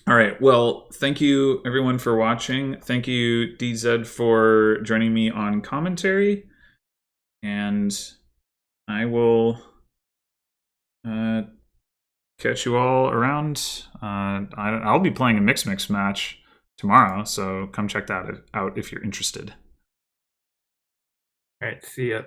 right. Well, thank you everyone for watching. Thank you DZ for joining me on commentary, and I will catch you all around. I'll be playing a mix match tomorrow, so come check that out if you're interested. All right, see ya.